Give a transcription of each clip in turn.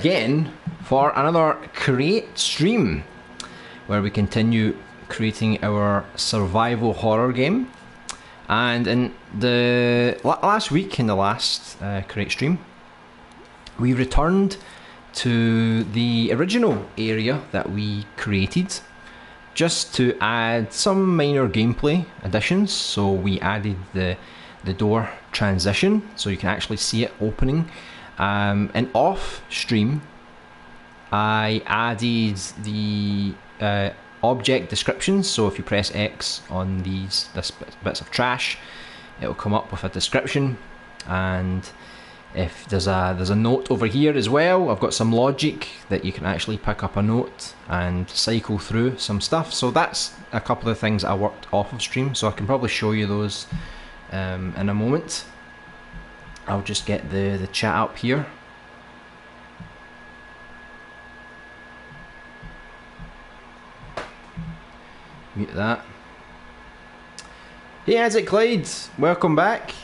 Again for another create stream where we continue creating our survival horror game. And in the last week, in the last create stream, we returned to the original area that we created just to add some minor gameplay additions. So we added the door transition so you can actually see it opening. And off stream, I added the object descriptions. So if you press X on these bits of trash, it'll come up with a description. And if there's a note over here as well, I've got some logic that you can actually pick up a note and cycle through some stuff. So that's a couple of things I worked off of stream. So I can probably show you those in a moment. I'll just get the chat up here. Mute that. Hey, how's it, Clyde? Welcome back.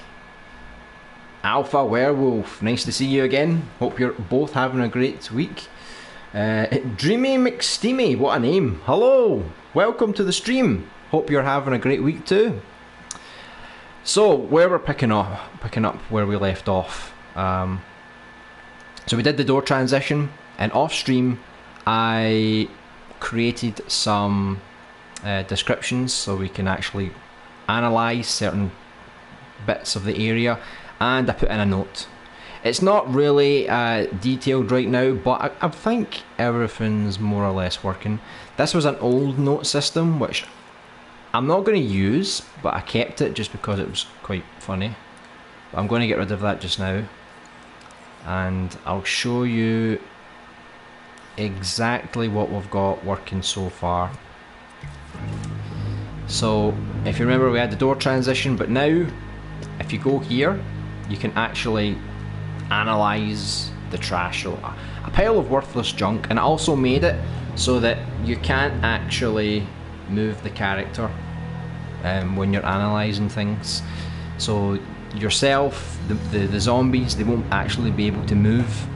Alpha Werewolf, nice to see you again. Hope you're both having a great week. Dreamy McSteamy, what a name. Hello, welcome to the stream. Hope you're having a great week too. So, where we're picking up where we left off. So we did the door transition, and off stream I created some descriptions so we can actually analyse certain bits of the area, and I put in a note. It's not really detailed right now, but I think everything's more or less working. This was an old note system which I'm not going to use, but I kept it just because it was quite funny. But I'm going to get rid of that just now, and I'll show you exactly what we've got working so far. So if you remember, we had the door transition, but now if you go here you can actually analyse the trash. So a pile of worthless junk, and I also made it so that you can't actually move the character when you're analysing things. So yourself, the zombies, they won't actually be able to move,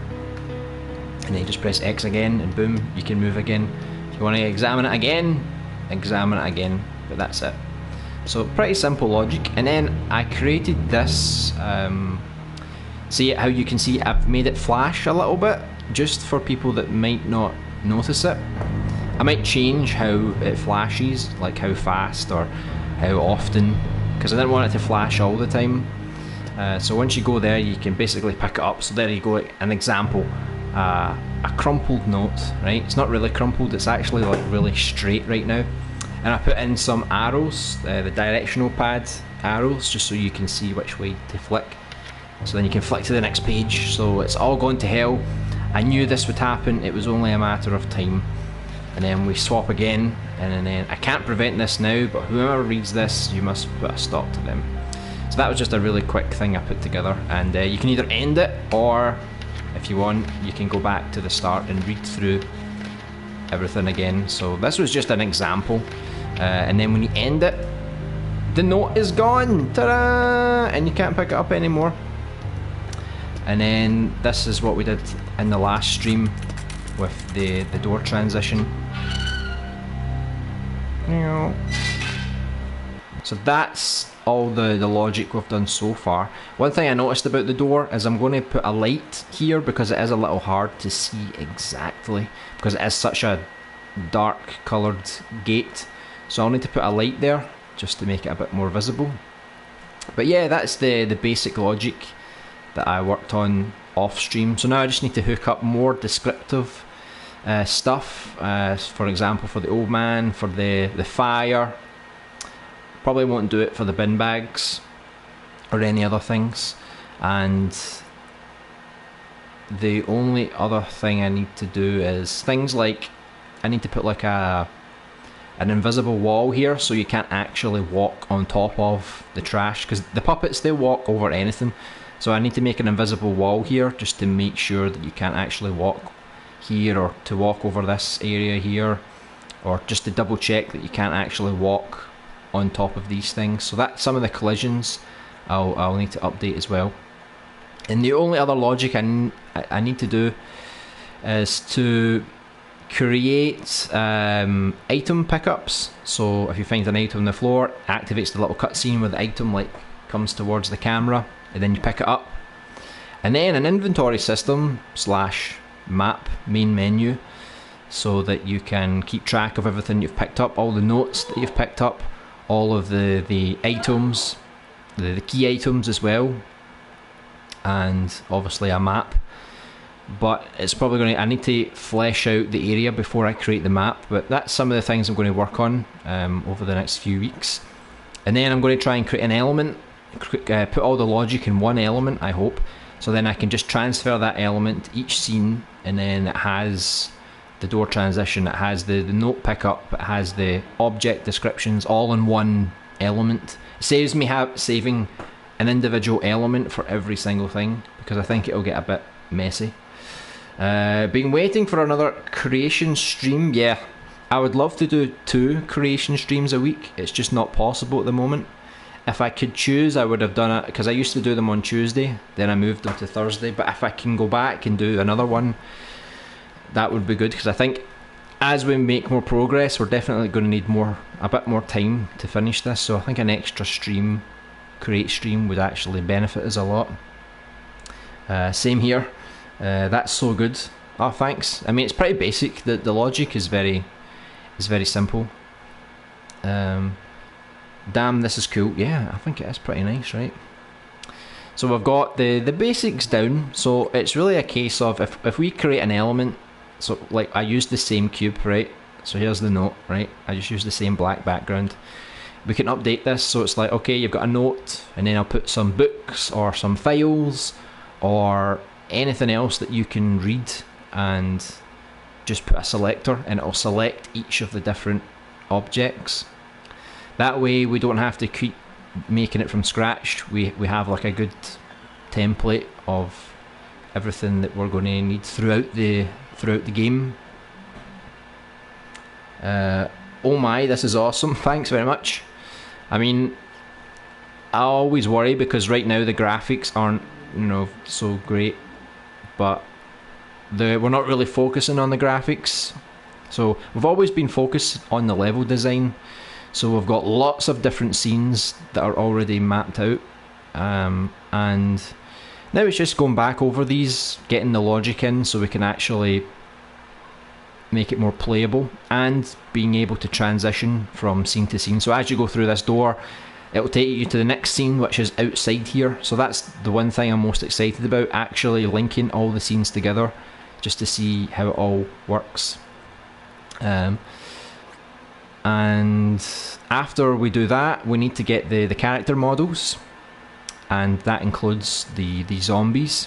and then you just press X again and boom, you can move again. If you want to examine it again, but that's it. So pretty simple logic. And then I created this, see how you can see I've made it flash a little bit just for people that might not notice it. I might change how it flashes, like how fast or how often, because I didn't want it to flash all the time. So once you go there you can basically pick it up. So there you go, an example, a crumpled note, right? It's not really crumpled, it's actually like really straight right now. And I put in some arrows, the directional pad arrows, just so you can see which way to flick. So then you can flick to the next page. So it's all gone to hell. I knew this would happen, it was only a matter of time. And then we swap again, and then I can't prevent this now, but whoever reads this, you must put a stop to them. So that was just a really quick thing I put together, and you can either end it, or if you want, you can go back to the start and read through everything again. So this was just an example, and then when you end it, the note is gone, ta-da! And you can't pick it up anymore. And then this is what we did in the last stream with the door transition. So that's all the logic we've done so far. One thing I noticed about the door is I'm going to put a light here because it is a little hard to see exactly, because it is such a dark coloured gate. So I'll need to put a light there just to make it a bit more visible. But yeah, that's the basic logic that I worked on off stream. So now I just need to hook up more descriptive stuff, for example for the old man, for the fire. Probably won't do it for the bin bags or any other things. And the only other thing I need to do is things like, I need to put like an invisible wall here so you can't actually walk on top of the trash, because the puppets, they walk over anything. So I need to make an invisible wall here just to make sure that you can't actually walk here, or to walk over this area here, or just to double check that you can't actually walk on top of these things. So that's some of the collisions I'll need to update as well. And the only other logic I need to do is to create item pickups. So if you find an item on the floor, it activates the little cutscene where the item like comes towards the camera, and then you pick it up. And then an inventory system / map main menu, so that you can keep track of everything you've picked up, all the notes that you've picked up, all of the items, the key items as well, and obviously a map. But it's probably going to, I need to flesh out the area before I create the map, but that's some of the things I'm going to work on over the next few weeks. And then I'm going to try and create an element, put all the logic in one element, I hope, so then I can just transfer that element to each scene, and then it has the door transition, it has the note pickup, it has the object descriptions all in one element. It saves me saving an individual element for every single thing, because I think it'll get a bit messy. Been waiting for another creation stream. Yeah, I would love to do 2 creation streams a week. It's just not possible at the moment. If I could choose, I would have done it, because I used to do them on Tuesday, then I moved them to Thursday. But if I can go back and do another one, that would be good, because I think as we make more progress, we're definitely going to need a bit more time to finish this. So I think an extra stream, create stream, would actually benefit us a lot. Same here. That's so good. Oh, thanks. I mean, it's pretty basic. The logic is very simple. Damn, this is cool. Yeah, I think it is pretty nice, right? So we've got the basics down. So it's really a case of if we create an element. So like I used the same cube, right? So here's the note, right? I just used the same black background. We can update this, so it's like, okay, you've got a note, and then I'll put some books or some files or anything else that you can read, and just put a selector, and it'll select each of the different objects. That way we don't have to keep making it from scratch. We have like a good template of everything that we're going to need throughout the game. Oh my, this is awesome. Thanks very much. I mean, I always worry because right now the graphics aren't, so great, but we're not really focusing on the graphics. So we've always been focused on the level design. So we've got lots of different scenes that are already mapped out, and now it's just going back over these, getting the logic in so we can actually make it more playable, and being able to transition from scene to scene. So as you go through this door, it'll take you to the next scene, which is outside here. So that's the one thing I'm most excited about, actually linking all the scenes together, just to see how it all works. And after we do that, we need to get the character models, and that includes the zombies.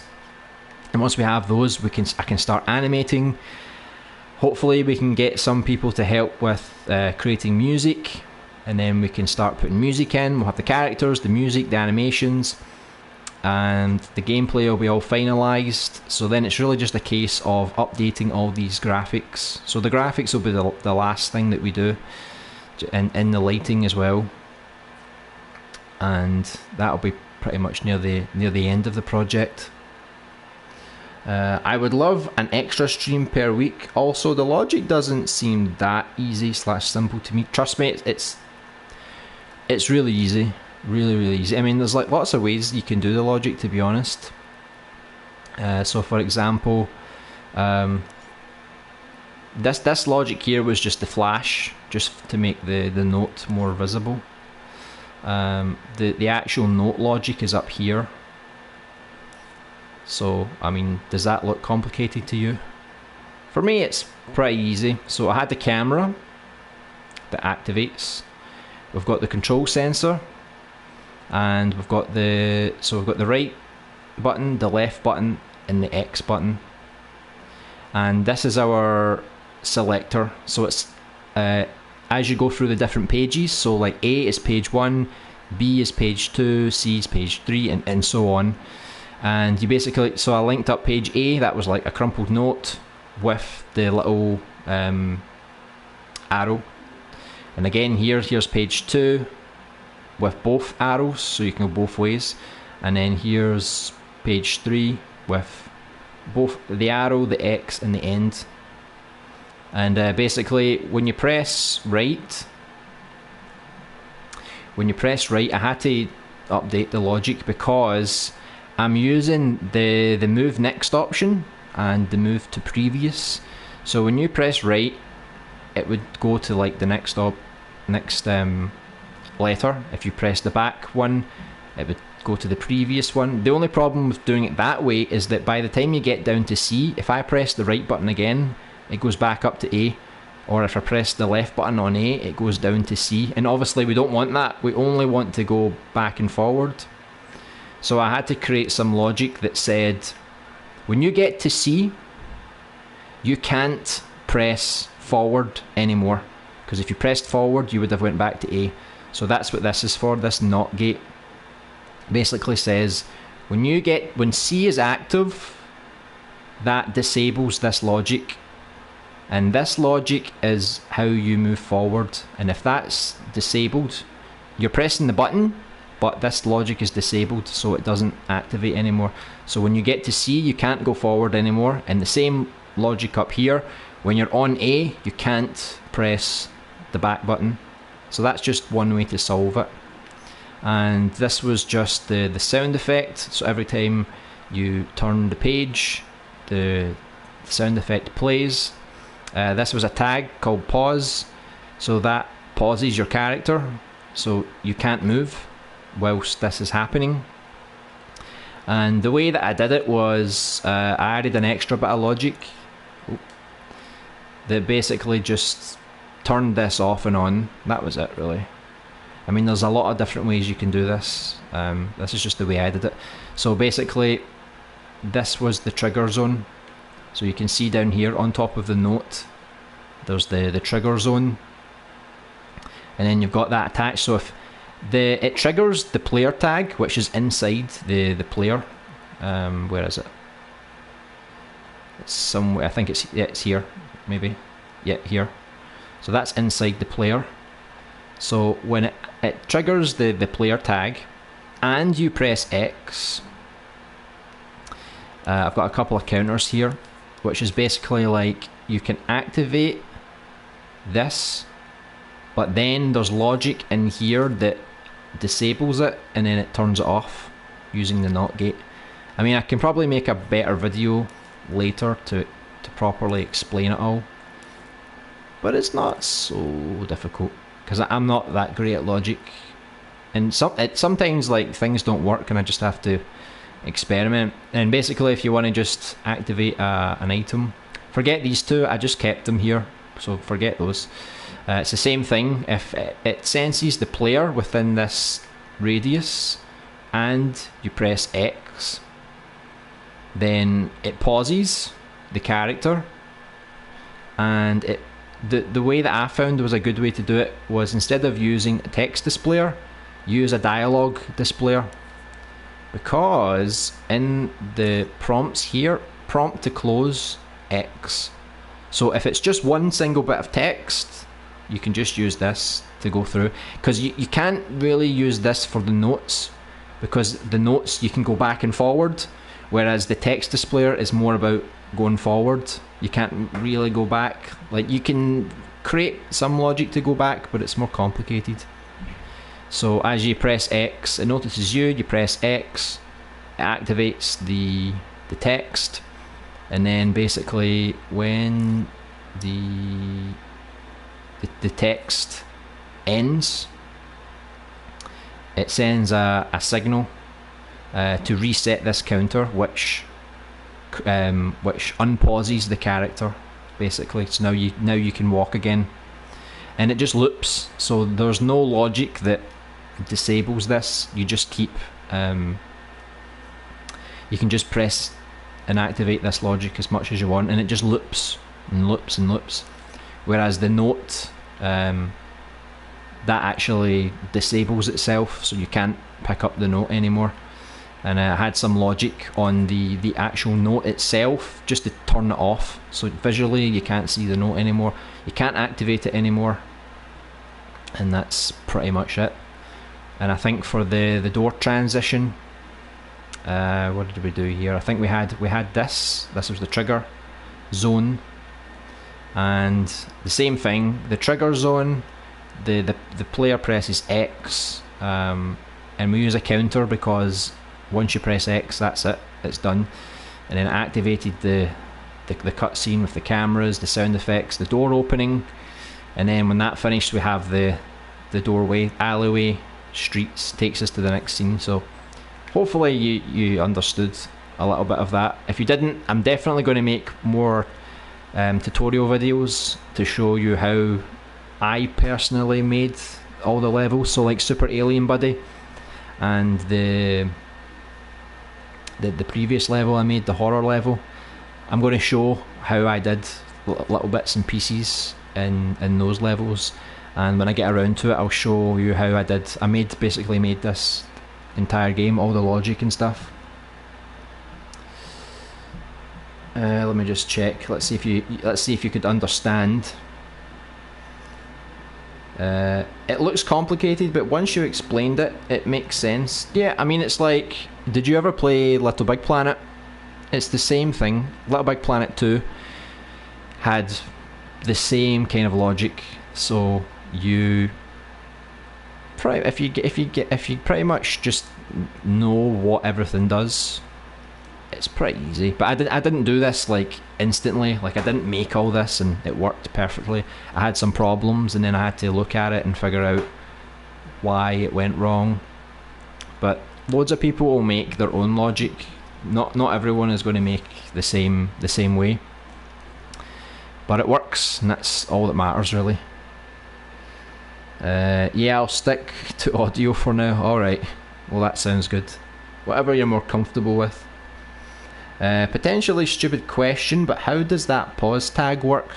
And once we have those, I can start animating. Hopefully we can get some people to help with creating music, and then we can start putting music in. We'll have the characters, the music, the animations, and the gameplay will be all finalised. So then it's really just a case of updating all these graphics. So the graphics will be the last thing that we do, and in the lighting as well, and that'll be pretty much near the end of the project. I would love an extra stream per week. Also, the logic doesn't seem that easy / simple to me. Trust me, it's really easy, really easy. I mean, there's like lots of ways you can do the logic, to be honest. So for example, this logic here was just the flash, just to make the note more visible. The actual note logic is up here. So, I mean, does that look complicated to you? For me, it's pretty easy. So I had the camera that activates. We've got the control sensor, and we've got the right button, the left button, and the X button. And this is our selector. So it's as you go through the different pages. So like A is page 1, B is page 2, C is page 3, and so on. And you basically, so I linked up page A, that was like a crumpled note with the little arrow. And again here's page 2 with both arrows, so you can go both ways. And then here's page 3 with both the arrow, the X and the end. And basically when you press right, I had to update the logic because I'm using the move next option and the move to previous. So when you press right, it would go to like the next letter. If you press the back one, it would go to the previous one. The only problem with doing it that way is that by the time you get down to C, if I press the right button again, it goes back up to A, or if I press the left button on A, it goes down to C, and obviously we don't want that. We only want to go back and forward. So I had to create some logic that said when you get to C, you can't press forward anymore, because if you pressed forward you would have went back to A. So that's what this is for. This NOT gate basically says when C is active, that disables this logic, and this logic is how you move forward. And if that's disabled, you're pressing the button but this logic is disabled, so it doesn't activate anymore. So when you get to C, you can't go forward anymore, and the same logic up here. When you're on A, you can't press the back button. So that's just one way to solve it. And this was just the sound effect. So every time you turn the page, the sound effect plays. This was a tag called pause. So that pauses your character, so you can't move whilst this is happening. And the way that I did it was I added an extra bit of logic that basically just turned this off and on. That was it, really. I mean, there's a lot of different ways you can do this. This is just the way I did it. So basically, this was the trigger zone. So you can see down here on top of the note, there's the trigger zone, and then you've got that attached. So if it triggers the player tag, which is inside the player. Where is it? It's somewhere. I think it's here, maybe. Yeah, here. So that's inside the player. So when it triggers the player tag, and you press X, I've got a couple of counters here, which is basically like you can activate this, but then there's logic in here that disables it, and then it turns it off using the NOT gate. I mean, I can probably make a better video later to properly explain it all, but it's not so difficult because I'm not that great at logic, and sometimes like things don't work and I just have to experiment. And basically, if you want to just activate an item, forget these two, I just kept them here, so forget those. It's the same thing. If it senses the player within this radius and you press X, then it pauses the character. And the way that I found was a good way to do it was, instead of using a text displayer, use a dialogue displayer, because in the prompts here, prompt to close X. So if it's just one single bit of text, you can just use this to go through, because you can't really use this for the notes, because the notes you can go back and forward, whereas the text displayer is more about going forward. You can't really go back. Like, you can create some logic to go back, but it's more complicated. So as you press X, it notices you press X, it activates the text, and then basically when the text ends, it sends a signal to reset this counter, which unpauses the character, basically. So now you can walk again, and it just loops. So there's no logic that disables this. You just keep you can just press and activate this logic as much as you want, and it just loops and loops and loops. Whereas the note, that actually disables itself, so you can't pick up the note anymore. And I had some logic on the actual note itself just to turn it off, so visually you can't see the note anymore, you can't activate it anymore, and that's pretty much it. And I think for the door transition, What did we do here? I think we had this. This was the trigger zone, and the same thing. The trigger zone, the player presses X, and we use a counter because once you press X, that's it. It's done. And then it activated the cutscene with the cameras, the sound effects, the door opening, and then when that finished, we have the doorway, alleyway, streets, takes us to the next scene. So hopefully you understood a little bit of that. If you didn't, I'm definitely going to make more tutorial videos to show you how I personally made all the levels. So like Super Alien Buddy and the previous level I made, the horror level, I'm going to show how I did little bits and pieces in those levels, and when I get around to it, I'll show you how I did. I basically made this entire game, all the logic and stuff. Let me just check. Let's see if you could understand. It looks complicated, but once you explained it, it makes sense. Yeah, I mean, it's like, did you ever play Little Big Planet? It's the same thing. Little Big Planet 2 had the same kind of logic. So you, if you pretty much just know what everything does, it's pretty easy. But I didn't do this like instantly. Like, I didn't make all this and it worked perfectly. I had some problems, and then I had to look at it and figure out why it went wrong. But loads of people will make their own logic. Not everyone is going to make the same way, but it works, and that's all that matters, really. Yeah, I'll stick to audio for now. Alright, well, that sounds good. Whatever you're more comfortable with. Potentially stupid question, but how does that pause tag work?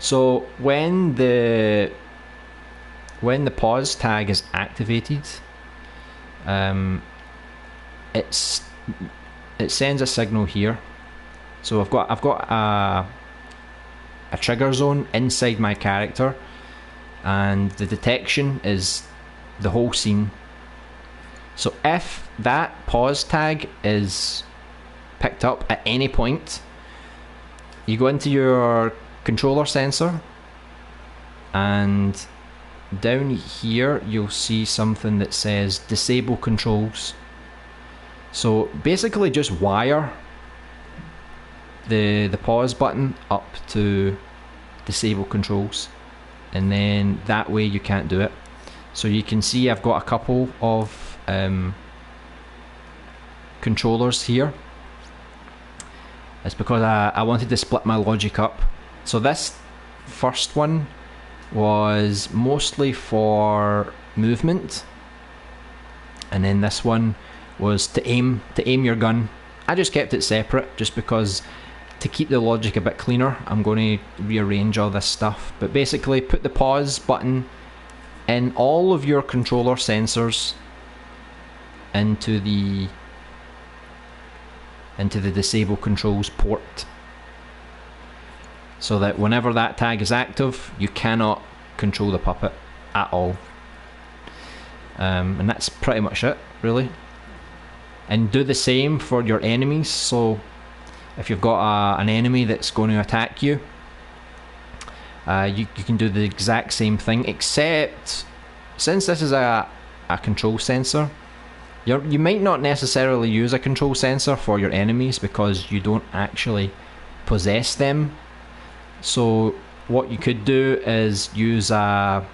So when the pause tag is activated, it sends a signal here. So I've got a trigger zone inside my character, and the detection is the whole scene. So if that pause tag is picked up at any point, you go into your controller sensor, and down here you'll see something that says disable controls. So basically just wire the pause button up to disable controls, and then that way you can't do it. So you can see I've got a couple of controllers here. It's because I wanted to split my logic up. So this first one was mostly for movement, and then this one was to aim your gun. I just kept it separate just because, to keep the logic a bit cleaner, I'm going to rearrange all this stuff. But basically, put the pause button in all of your controller sensors into the disable controls port, so that whenever that tag is active, you cannot control the puppet at all. And that's pretty much it, really. And do the same for your enemies. So if you've got an enemy that's going to attack you, you can do the exact same thing, except since this is a control sensor, you might not necessarily use a control sensor for your enemies because you don't actually possess them. So what you could do is use if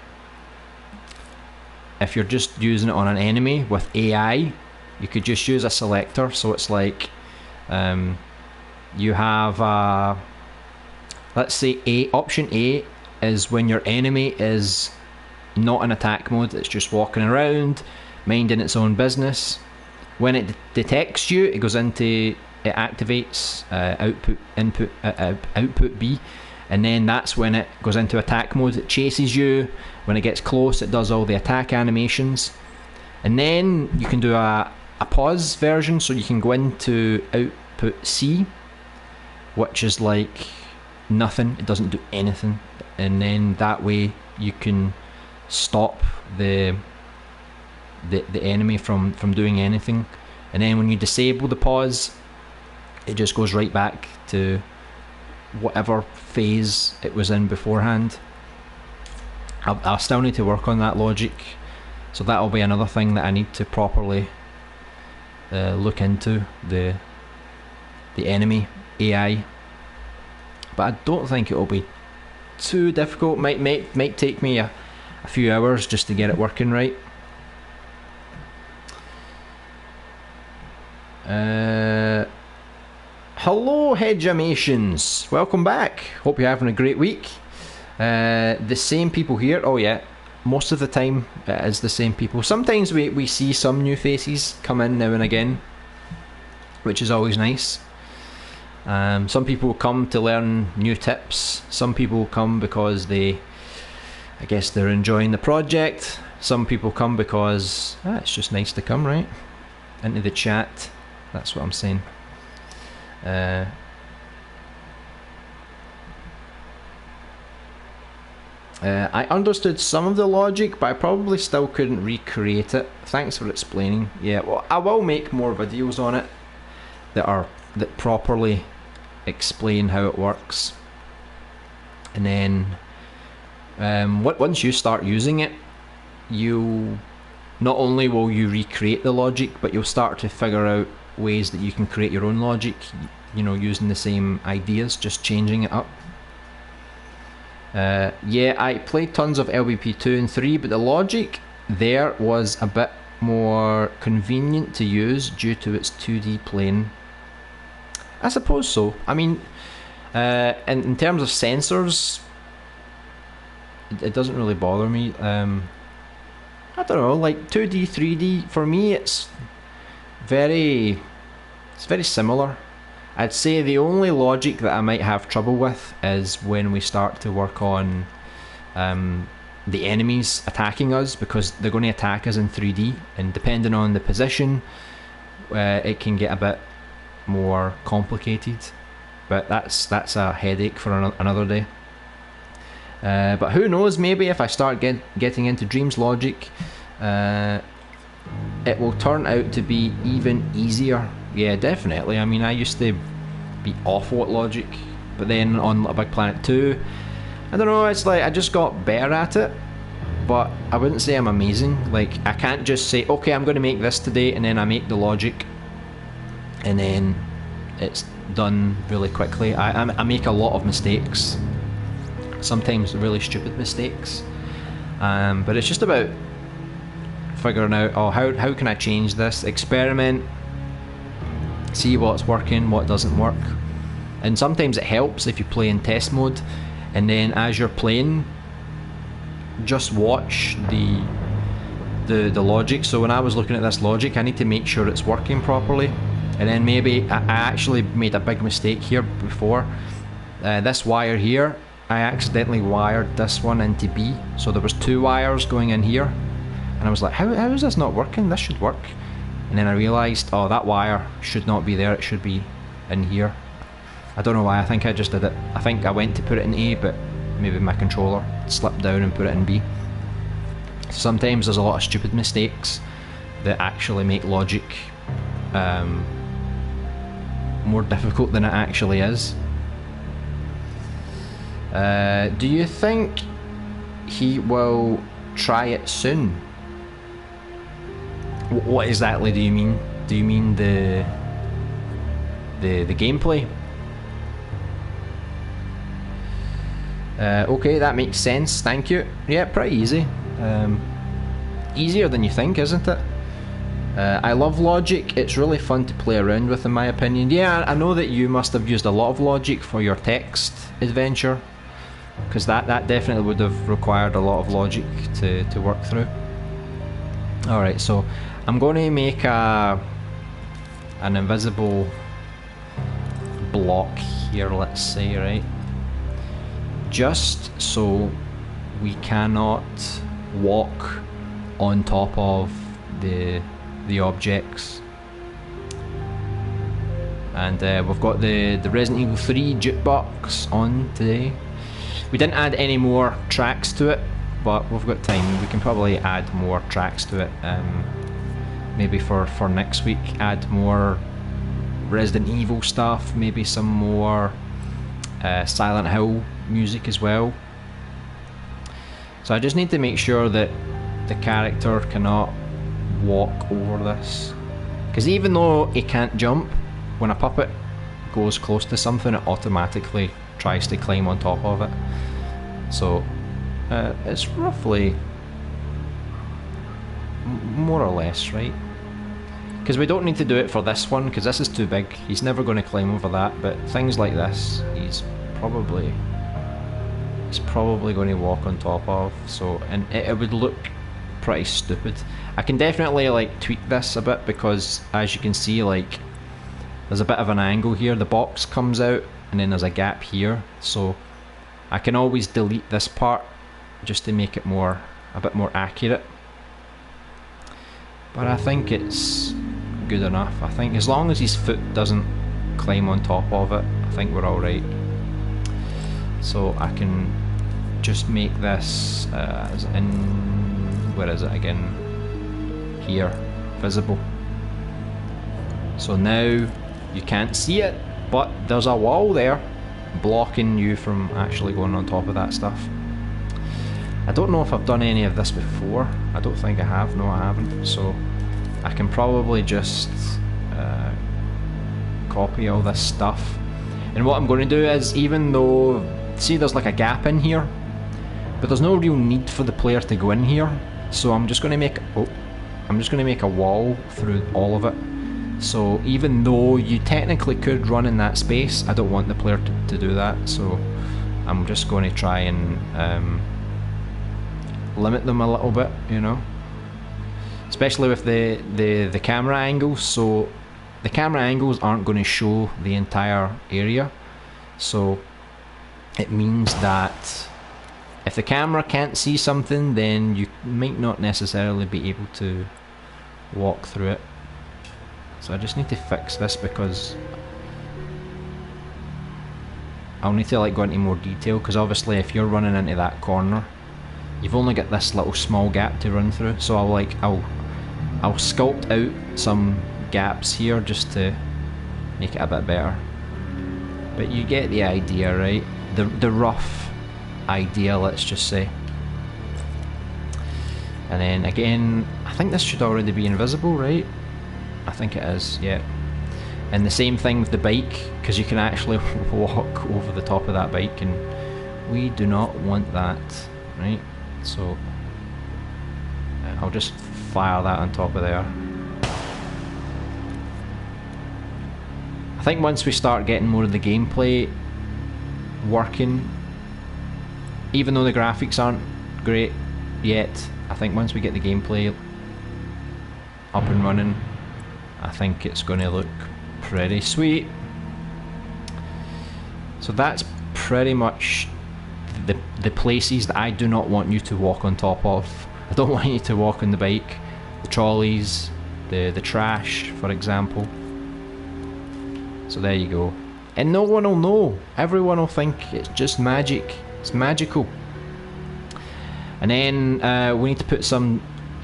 you're just using it on an enemy with AI, you could just use a selector. So it's like you have let's say option A is when your enemy is not in attack mode, it's just walking around minding its own business. When it detects you, it activates output B, and then that's when it goes into attack mode. It chases you. When it gets close, it does all the attack animations. And then you can do a pause version, so you can go into output C, which is like nothing, it doesn't do anything, and then that way you can stop the enemy from doing anything. and then when you disable the pause, it just goes right back to whatever phase it was in beforehand. I still need to work on that logic, so that'll be another thing that I need to properly look into, the enemy AI. But I don't think it'll be too difficult. Might take me a few hours just to get it working right. Hello Hedgemations, welcome back. Hope you're having a great week. The same people here. Oh yeah, most of the time it is the same people. Sometimes we see some new faces come in now and again, which is always nice. Some people come to learn new tips. Some people come because I guess they're enjoying the project. Some people come because it's just nice to come, right? Into the chat. That's what I'm saying. I understood some of the logic, but I probably still couldn't recreate it. Thanks for explaining. Yeah, well, I will make more videos on it that properly explain how it works. And then once you start using it, not only will you recreate the logic, but you'll start to figure out ways that you can create your own logic, you know, using the same ideas, just changing it up. Yeah, I played tons of LBP 2 and 3, but the logic there was a bit more convenient to use due to its 2D plane. I suppose so. I mean, in terms of sensors, it doesn't really bother me. I don't know, like 2D, 3D, for me it's very similar. I'd say the only logic that I might have trouble with is when we start to work on the enemies attacking us, because they're going to attack us in 3D, and depending on the position, it can get a bit more complicated. But that's a headache for another day. But who knows, maybe if I start getting into Dreams logic, it will turn out to be even easier. Yeah, definitely. I mean, I used to be awful at logic, but then on Little Big Planet 2, I don't know, it's like I just got better at it, but I wouldn't say I'm amazing. Like, I can't just say, okay, I'm going to make this today, and then I make the logic, and then it's done really quickly. I make a lot of mistakes, sometimes really stupid mistakes, but it's just about figuring out, oh, how can I change this, experiment, see what's working, what doesn't work. And sometimes it helps if you play in test mode, and then as you're playing, just watch the logic. So when I was looking at this logic, I need to make sure it's working properly. And then maybe I actually made a big mistake here before. This wire here, I accidentally wired this one into B, so there was 2 wires going in here, and I was like, how is this not working? This should work. And then I realised, oh, that wire should not be there, it should be in here. I don't know why, I think I just did it. I think I went to put it in A, but maybe my controller slipped down and put it in B. Sometimes there's a lot of stupid mistakes that actually make logic more difficult than it actually is. Do you think he will try it soon? What exactly do you mean? Do you mean the gameplay? Okay, that makes sense, thank you. Yeah, pretty easy. Easier than you think, isn't it? I love logic, it's really fun to play around with, in my opinion. Yeah, I know that you must have used a lot of logic for your text adventure, because that definitely would have required a lot of logic to work through. Alright, so I'm going to make an invisible block here, let's say, right? Just so we cannot walk on top of the objects. And we've got the Resident Evil 3 Jukebox on today. We didn't add any more tracks to it, but we've got time. We can probably add more tracks to it maybe for next week, add more Resident Evil stuff, maybe some more Silent Hill music as well. So I just need to make sure that the character cannot walk over this, because even though he can't jump, when a puppet goes close to something it automatically tries to climb on top of it. So it's roughly more or less right, because we don't need to do it for this one because this is too big. He's never going to climb over that, but things like this he's probably going to walk on top of. So, and it would look pretty stupid. I can definitely like tweak this a bit, because as you can see, like, there's a bit of an angle here. The box comes out and then there's a gap here, so I can always delete this part just to make it a bit more accurate. But I think it's good enough. I think as long as his foot doesn't climb on top of it, I think we're alright. So I can just make this as in, where is it again? Here, visible. So now you can't see it, but there's a wall there blocking you from actually going on top of that stuff. I don't know if I've done any of this before. I don't think I have. No, I haven't. So I can probably just copy all this stuff. And what I'm going to do is, even though, see there's like a gap in here, but there's no real need for the player to go in here. So I'm just going to make a wall through all of it. So even though you technically could run in that space, I don't want the player to do that. So I'm just going to try and limit them a little bit, you know, especially with the camera angles. So the camera angles aren't going to show the entire area, so it means that if the camera can't see something, then you might not necessarily be able to walk through it. So I just need to fix this, because I'll need to like go into more detail, because obviously if you're running into that corner, you've only got this little small gap to run through. So I'll sculpt out some gaps here just to make it a bit better. But you get the idea, right? The rough idea, let's just say. And then again, I think this should already be invisible, right? I think it is, yeah. And the same thing with the bike, because you can actually walk over the top of that bike, and we do not want that, right? So I'll just fire that on top of there. I think once we start getting more of the gameplay working, even though the graphics aren't great yet, I think once we get the gameplay up and running, I think it's going to look pretty sweet. So that's pretty much the places that I do not want you to walk on top of. I don't want you to walk on the bike, the trolleys, the trash, for example. So there you go. And no one will know. Everyone will think it's just magic. It's magical. And then we need to put some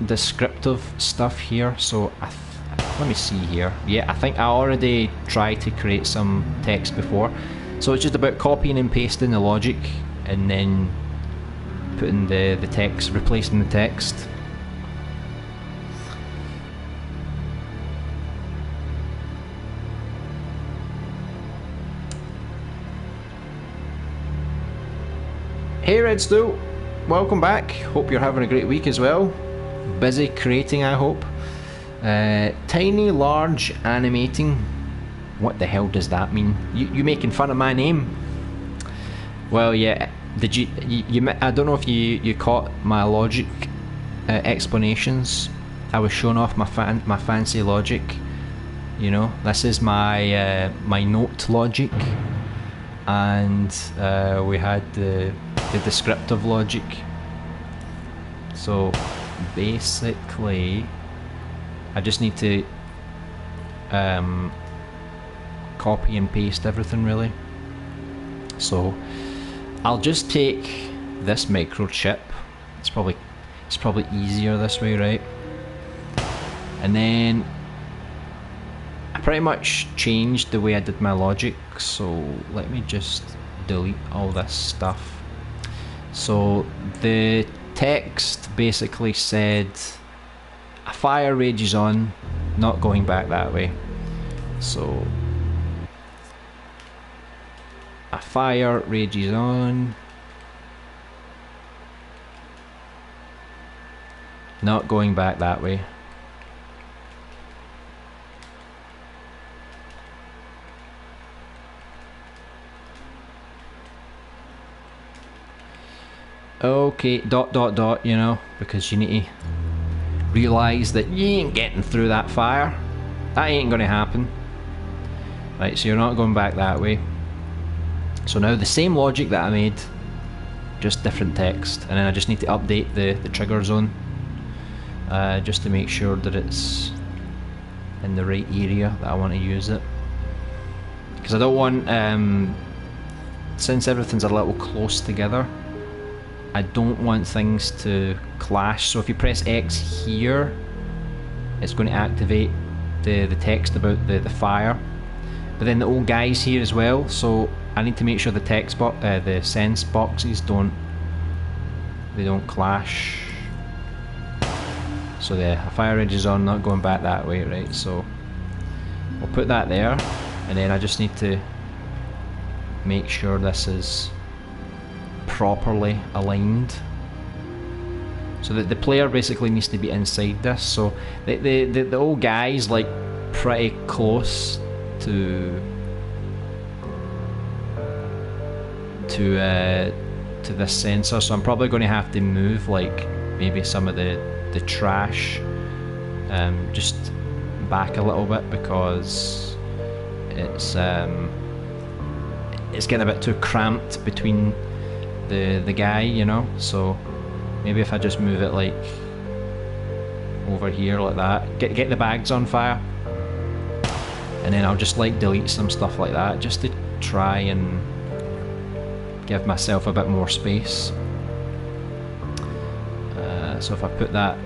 descriptive stuff here. So let me see here. Yeah, I think I already tried to create some text before. So it's just about copying and pasting the logic, and then putting the text, replacing the text. Hey Redstone, welcome back. Hope you're having a great week as well. Busy creating, I hope. Tiny, large, animating. What the hell does that mean? You making fun of my name? Well, yeah. Did you I don't know if you caught my logic explanations. I was showing off my fancy logic. You know, this is my my note logic, and we had the descriptive logic. So basically, I just need to copy and paste everything, really. So I'll just take this microchip. It's probably easier this way, right? And then I pretty much changed the way I did my logic, so let me just delete all this stuff. So the text basically said a fire rages on, not going back that way. So a fire rages on, not going back that way. Okay, ... you know, because you need to realise that you ain't getting through that fire. That ain't going to happen. Right, so you're not going back that way. So now the same logic that I made, just different text, and then I just need to update the trigger zone, just to make sure that it's in the right area that I want to use it. Because I don't want, since everything's a little close together, I don't want things to clash. So if you press X here, it's going to activate the text about the fire. But then the old guy's here as well, so I need to make sure the text box, the sense boxes don't clash. So the fire edge is on, not going back that way, right? So we'll put that there, and then I just need to make sure this is properly aligned, so that the player basically needs to be inside this. So the old guy's like pretty close to this sensor, so I'm probably going to have to move like maybe some of the trash just back a little bit, because it's getting a bit too cramped between the guy, you know. So maybe if I just move it like over here like that, get the bags on fire, and then I'll just like delete some stuff like that, just to try and give myself a bit more space. So if I put that,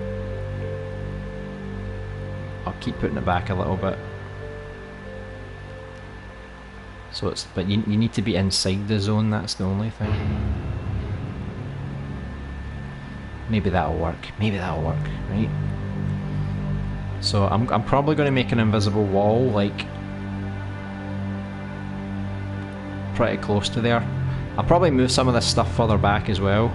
I'll keep putting it back a little bit. So it's, but you need to be inside the zone, that's the only thing. Maybe that'll work, right? So I'm probably going to make an invisible wall like pretty close to there. I'll probably move some of this stuff further back as well.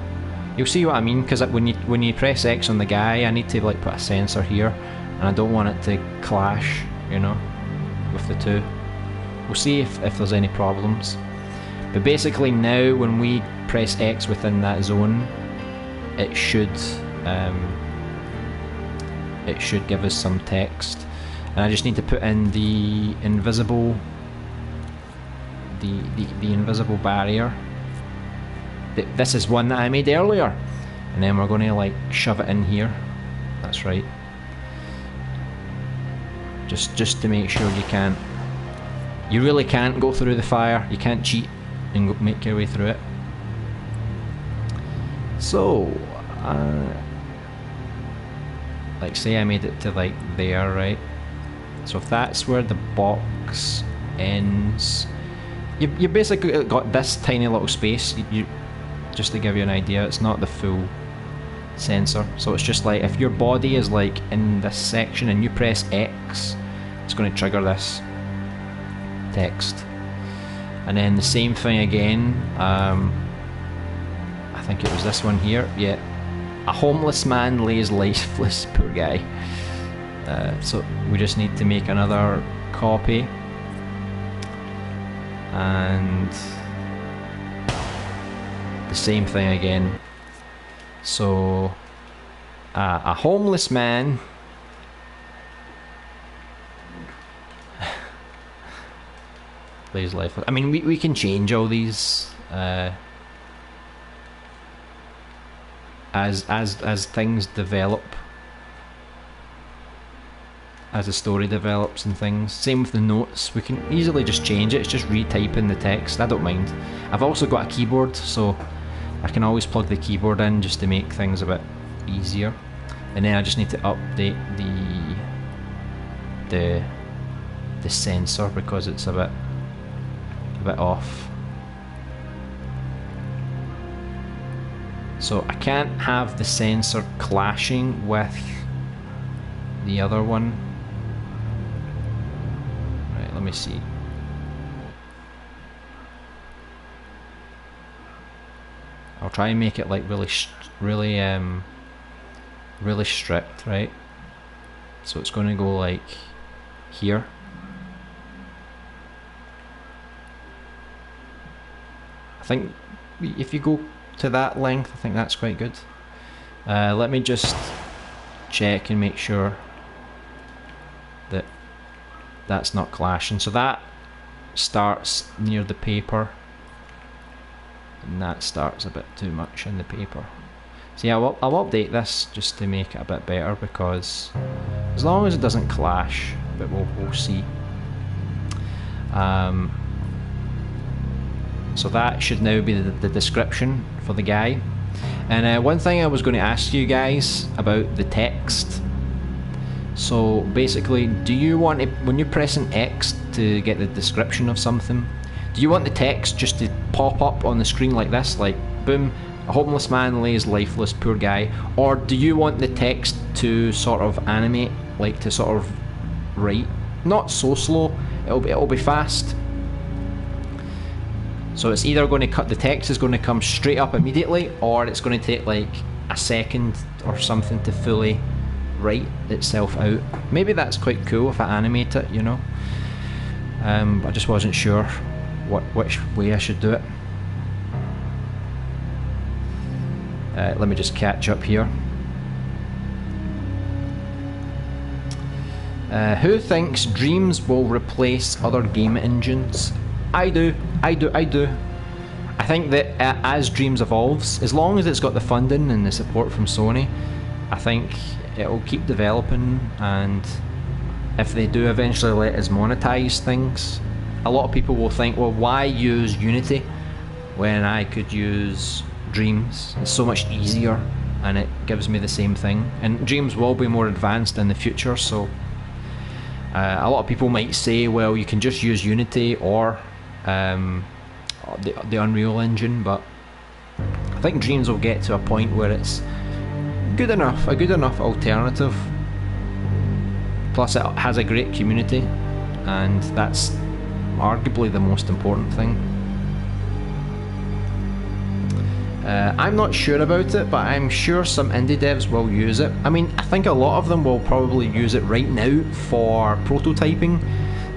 You'll see what I mean, because when you press X on the guy, I need to like put a sensor here, and I don't want it to clash, you know, with the two. We'll see if there's any problems. But basically now when we press X within that zone, it should give us some text. And I just need to put in the invisible the invisible barrier. This is one that I made earlier, and then we're going to like shove it in here. That's right. Just to make sure you really can't go through the fire. You can't cheat and make your way through it. So, like say I made it to like there, right? So if that's where the box ends, you basically got this tiny little space. Just to give you an idea, it's not the full sensor. So it's just like if your body is like in this section and you press X, it's going to trigger this text. And then the same thing again, I think it was this one here, yeah. A homeless man lays lifeless, poor guy. So we just need to make another copy, and the same thing again. So a homeless man lays lifeless. I mean, we can change all these as things develop, as the story develops and things. Same with the notes, we can easily just change it. It's just retyping the text. I don't mind. I've also got a keyboard, so I can always plug the keyboard in just to make things a bit easier. And then I just need to update the sensor because it's a bit off. So I can't have the sensor clashing with the other one. Right, let me see. I'll try and make it like really strict, right? So it's going to go like here. I think if you go to that length, I think that's quite good. Let me just check and make sure that that's not clashing. So that starts near the paper, and that starts a bit too much in the paper. So yeah, I'll update this just to make it a bit better, because as long as it doesn't clash, but we'll see. So that should now be the description for the guy. And one thing I was going to ask you guys about the text. So basically, do you want it, when you're pressing X to get the description of something, do you want the text just to pop up on the screen like this, like boom, a homeless man lays lifeless, poor guy, or do you want the text to sort of animate, like to sort of write, not so slow, it'll be fast. So it's either going to cut, the text is going to come straight up immediately, or it's going to take like a second or something to fully write itself out. Maybe that's quite cool if I animate it, you know. I just wasn't sure which way I should do it. Let me just catch up here. Who thinks Dreams will replace other game engines? I do. I think that as Dreams evolves, as long as it's got the funding and the support from Sony, I think it'll keep developing, and if they do eventually let us monetize things, a lot of people will think, well, why use Unity when I could use Dreams? It's so much easier and it gives me the same thing, and Dreams will be more advanced in the future, so a lot of people might say, well, you can just use Unity or the Unreal Engine, but I think Dreams will get to a point where it's good enough, a good enough alternative. Plus it has a great community, and that's arguably the most important thing. I'm not sure about it, but I'm sure some indie devs will use it. I mean, I think a lot of them will probably use it right now for prototyping.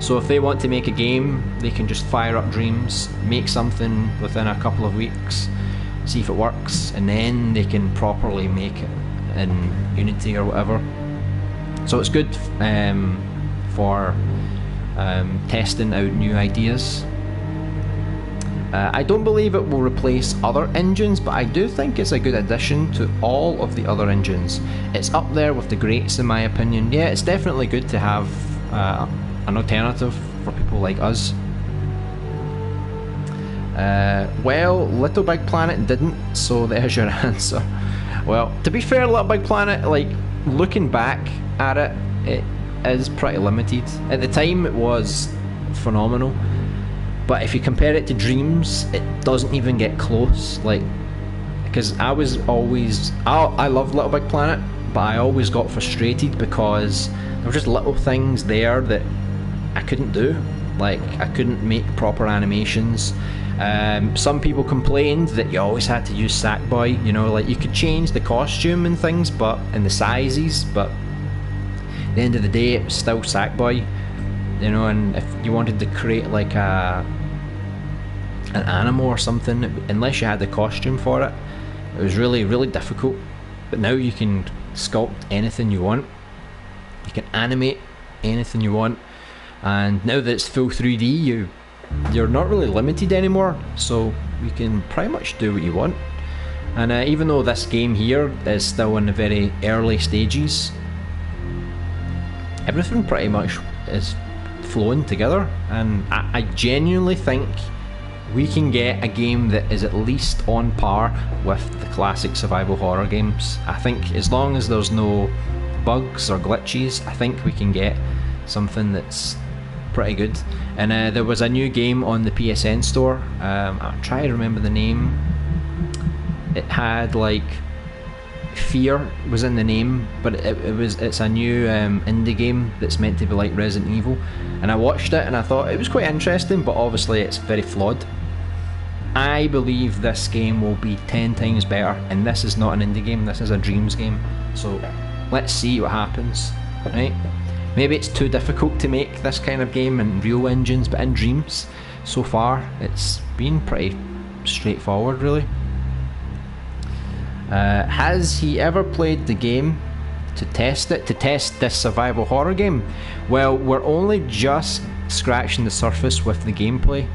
So if they want to make a game, they can just fire up Dreams, make something within a couple of weeks, see if it works, and then they can properly make it in Unity or whatever. So it's good for testing out new ideas. I don't believe it will replace other engines, but I do think it's a good addition to all of the other engines. It's up there with the greats in my opinion. Yeah, it's definitely good to have an alternative for people like us. Well, Little Big Planet didn't, so there's your answer. Well, to be fair, Little Big Planet, like, looking back at it, it is pretty limited. At the time it was phenomenal, but if you compare it to Dreams, it doesn't even get close. Like, because I was always, I loved Little Big Planet, but I always got frustrated because there were just little things there that I couldn't do. Like, I couldn't make proper animations. Some people complained that you always had to use Sackboy, you know, like you could change the costume and things, but and the sizes, but at the end of the day it was still Sackboy, you know. And if you wanted to create like an animal or something, unless you had the costume for it, it was really, really difficult. But now you can sculpt anything you want, you can animate anything you want, and now that it's full 3D, you're not really limited anymore, so you can pretty much do what you want. And even though this game here is still in the very early stages, everything pretty much is flowing together, and I genuinely think we can get a game that is at least on par with the classic survival horror games. I think as long as there's no bugs or glitches, I think we can get something that's pretty good. And there was a new game on the PSN store. I'll try to remember the name. It had like Fear was in the name, but it's a new indie game that's meant to be like Resident Evil. And I watched it and I thought it was quite interesting, but obviously it's very flawed. I believe this game will be 10 times better, and this is not an indie game, this is a Dreams game. So let's see what happens, right? Maybe it's too difficult to make this kind of game in real engines, but in Dreams, so far, it's been pretty straightforward, really. Has he ever played the game to test it, to test this survival horror game? Well, we're only just scratching the surface with the gameplay,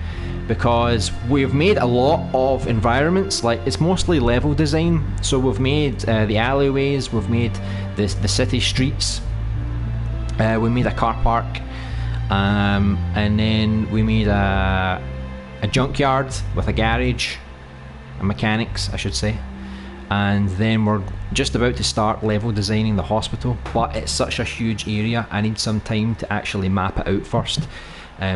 because we've made a lot of environments. Like, it's mostly level design, so we've made the alleyways, we've made the city streets, we made a car park, and then we made a junkyard with a garage, a mechanics I should say, and then we're just about to start level designing the hospital, but it's such a huge area, I need some time to actually map it out first,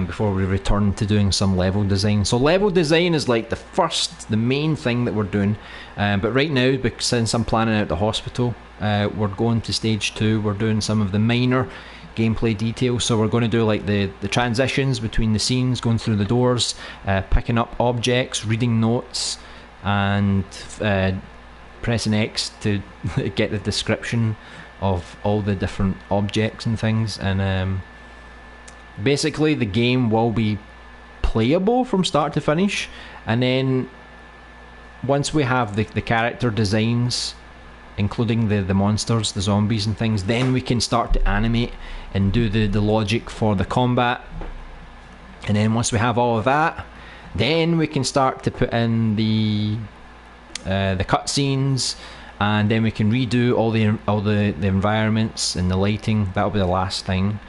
before we return to doing some level design. So level design is like the main thing that we're doing, but right now, since I'm planning out the hospital, we're going to stage 2. We're doing some of the minor gameplay details, so we're going to do like the transitions between the scenes, going through the doors, picking up objects, reading notes, and pressing X to get the description of all the different objects and things. And basically the game will be playable from start to finish, and then once we have the character designs, including the monsters, the zombies and things, then we can start to animate and do the logic for the combat. And then once we have all of that, then we can start to put in the cutscenes, and then we can redo all the environments and the lighting. That'll be the last thing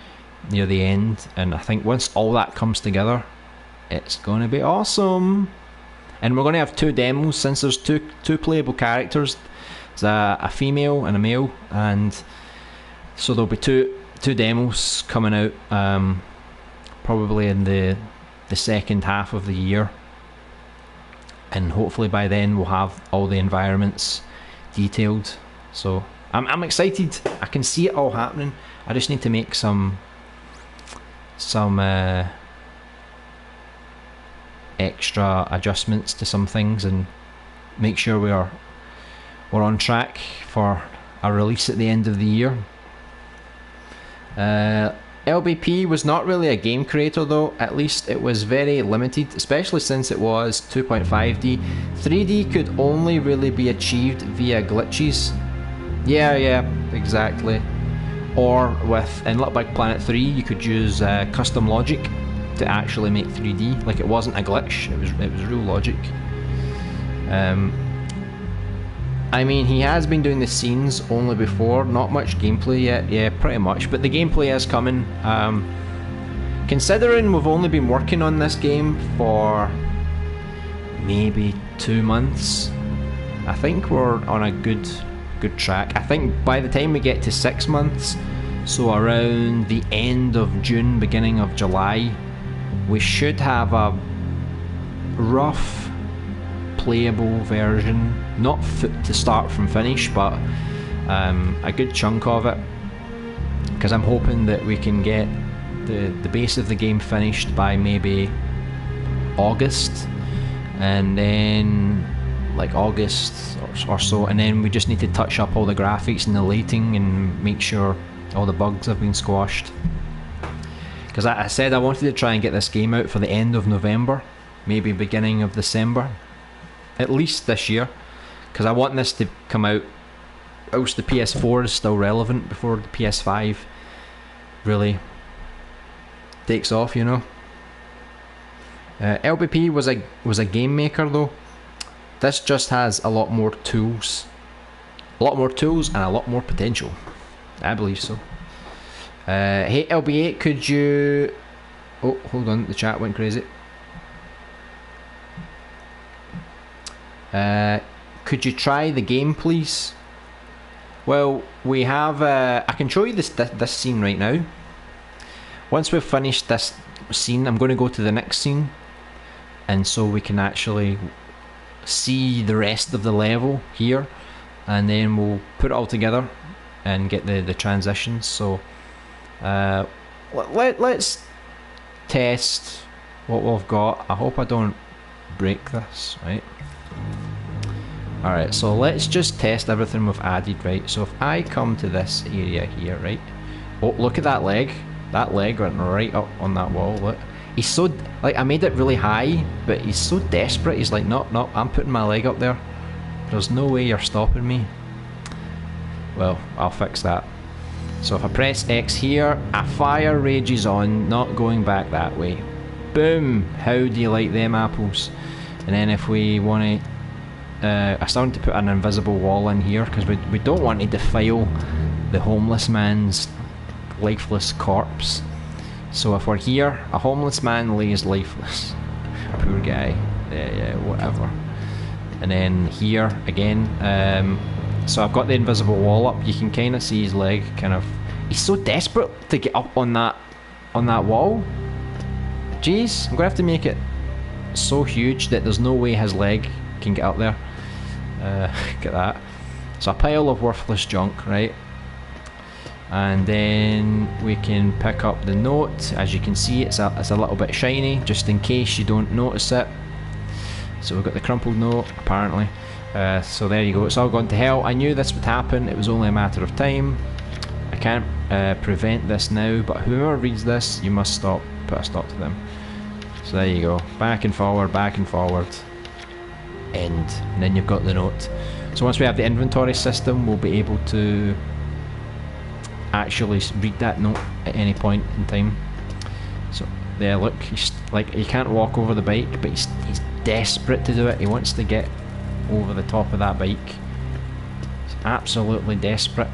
near the end, and I think once all that comes together, it's going to be awesome. And we're going to have 2 demos, since there's two playable characters. There's a female and a male, and so there'll be two demos coming out, probably in the second half of the year, and hopefully by then we'll have all the environments detailed. So I'm excited. I can see it all happening. I just need to make some extra adjustments to some things and make sure we're on track for a release at the end of the year. LBP was not really a game creator though, at least it was very limited, especially since it was 2.5D. 3D could only really be achieved via glitches. Yeah, exactly. Or in Little Big Planet 3 you could use custom logic to actually make 3D. Like, it wasn't a glitch, it was real logic. I mean, he has been doing the scenes only before, not much gameplay yet, yeah, pretty much, but the gameplay is coming. Considering we've only been working on this game for maybe 2 months, I think we're on a good track. I think by the time we get to 6 months, so around the end of June, beginning of July, we should have a rough playable version, not fit to start from finish, but a good chunk of it, because I'm hoping that we can get the base of the game finished by maybe August, and then like August or so, and then we just need to touch up all the graphics and the lighting and make sure all the bugs have been squashed, because I said I wanted to try and get this game out for the end of November, maybe beginning of December, at least this year, because I want this to come out whilst the PS4 is still relevant, before the PS5 really takes off, you know. LBP was a game maker though. This just has a lot more tools. And a lot more potential. I believe so. Hey LB8, could you... Oh, hold on, the chat went crazy. Could you try the game, please? Well, we have... I can show you this scene right now. once we've finished this scene, I'm going to go to the next scene, and so we can actually see the rest of the level here, and then we'll put it all together and get the transitions. So let's test what we've got. I hope I don't break this, right? Alright, so let's just test everything we've added, right? So if I come to this area here, right? Oh, look at that leg. That leg went right up on that wall, look. He's so, like, I made it really high, but he's so desperate. He's like, nope, nope, I'm putting my leg up there. There's no way you're stopping me. Well, I'll fix that. So if I press X here, a fire rages on, not going back that way. Boom! How do you like them apples? And then if we want to, I still want to put an invisible wall in here, because we don't want to defile the homeless man's lifeless corpse. So if we're here, a homeless man lays lifeless. Poor guy. Yeah, whatever. And then here again, so I've got the invisible wall up. You can kind of see his leg. Kind of, he's so desperate to get up on that wall. Jeez, I'm gonna have to make it so huge that there's no way his leg can get up there. Get that. So a pile of worthless junk, right? And then we can pick up the note. As you can see, it's a little bit shiny, just in case you don't notice it. So we've got the crumpled note, apparently. So there you go, it's all gone to hell. I knew this would happen, it was only a matter of time. I can't prevent this now, but whoever reads this, you must put a stop to them. So there you go, back and forward, end. And then you've got the note. So once we have the inventory system, we'll be able to actually read that note at any point in time. So there, look, he's like, he can't walk over the bike, but he's desperate to do it. He wants to get over the top of that bike. He's absolutely desperate.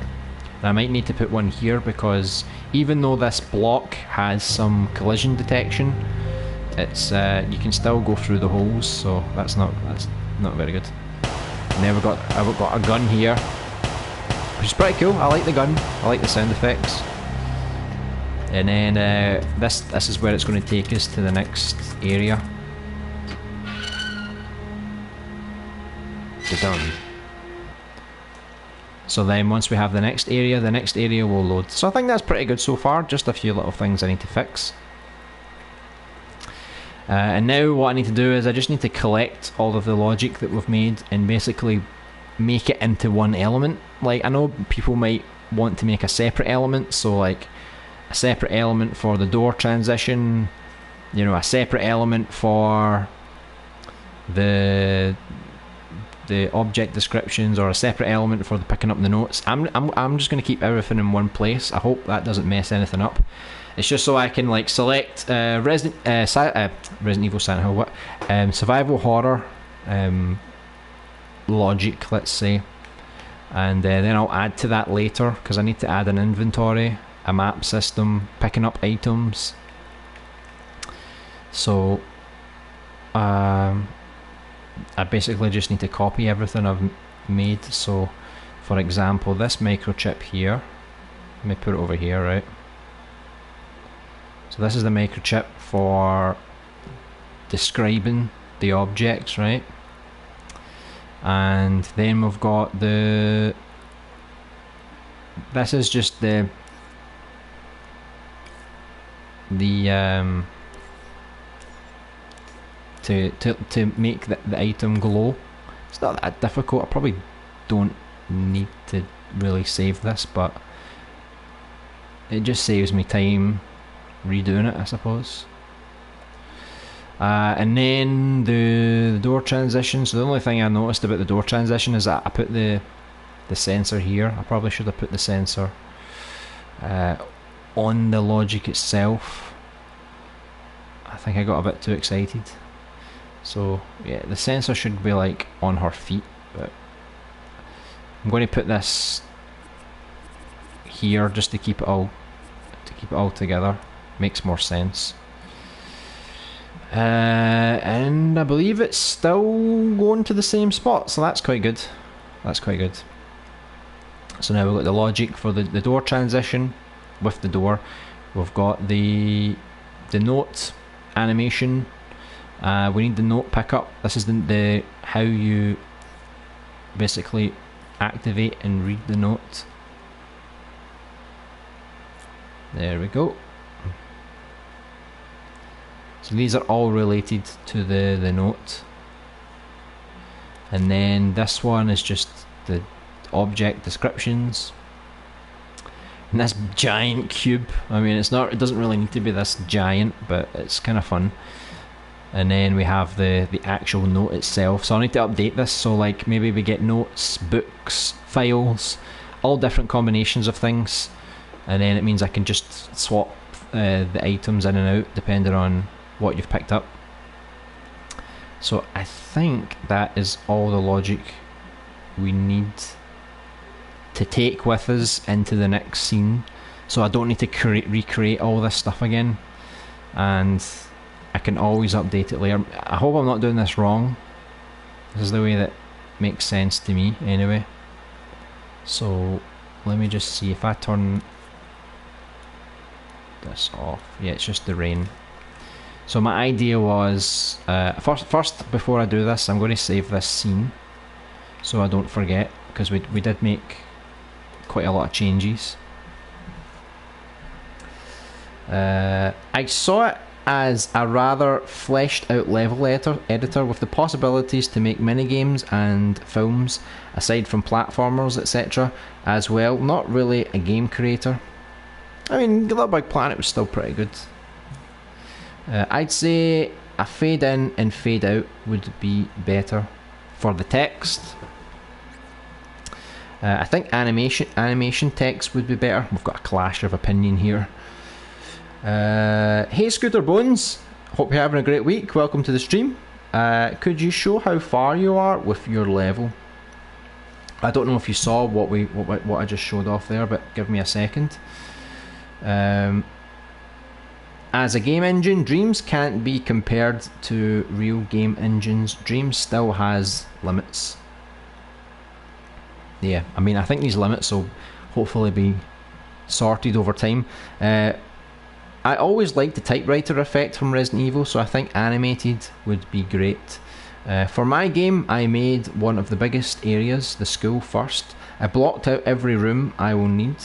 And I might need to put one here, because even though this block has some collision detection, it's you can still go through the holes, so that's not very good. And then I've got a gun here, which is pretty cool. I like the gun, I like the sound effects. And then this is where it's going to take us to the next area. Done. So then once we have the next area will load. So I think that's pretty good so far, just a few little things I need to fix. And now what I need to do is I just need to collect all of the logic that we've made and basically make it into one element. Like, I know people might want to make a separate element, so like a separate element for the door transition, you know, a separate element for the object descriptions, or a separate element for the picking up the notes. I'm just going to keep everything in one place. I hope that doesn't mess anything up. It's just so I can like select Resident Evil Silent Hill, what survival horror logic, let's say, and then I'll add to that later, because I need to add an inventory, a map system, picking up items. So I basically just need to copy everything I've made. So for example, this microchip here, let me put it over here, right? So this is the microchip for describing the objects, right? And then we've got this is just the to make the item glow. It's not that difficult. I probably don't need to really save this, but it just saves me time redoing it, I suppose. And then the door transition. So the only thing I noticed about the door transition is that I put the sensor here. I probably should have put the sensor on the logic itself. I think I got a bit too excited. So yeah, the sensor should be like on her feet, but I'm going to put this here just to keep it all together. Makes more sense. And I believe it's still going to the same spot, so that's quite good. That's quite good. So now we've got the logic for the door transition with the door. We've got the note animation. We need the note pickup. This is the how you basically activate and read the note. There we go. So these are all related to the note. And then this one is just the object descriptions. And this giant cube, I mean it doesn't really need to be this giant, but it's kind of fun. And then we have the actual note itself. So I need to update this, so like maybe we get notes, books, files, all different combinations of things. And then it means I can just swap the items in and out depending on what you've picked up. So I think that is all the logic we need to take with us into the next scene. So I don't need to recreate all this stuff again, and I can always update it later. I hope I'm not doing this wrong. This is the way that makes sense to me anyway. So let me just see if I turn this off. Yeah, it's just the rain. So my idea was, first before I do this, I'm going to save this scene so I don't forget, because we did make quite a lot of changes. I saw it as a rather fleshed out level editor with the possibilities to make minigames and films aside from platformers, etc. as well. Not really a game creator. I mean, Little Big Planet was still pretty good. I'd say a fade in and fade out would be better for the text. I think animation text would be better. We've got a clash of opinion here. Hey Scooter Bones, hope you're having a great week. Welcome to the stream. Could you show how far you are with your level? I don't know if you saw what I just showed off there, but give me a second. As a game engine, Dreams can't be compared to real game engines. Dreams still has limits. Yeah, I mean, I think these limits will hopefully be sorted over time. I always liked the typewriter effect from Resident Evil, so I think animated would be great. For my game, I made one of the biggest areas, the school, first. I blocked out every room I will need.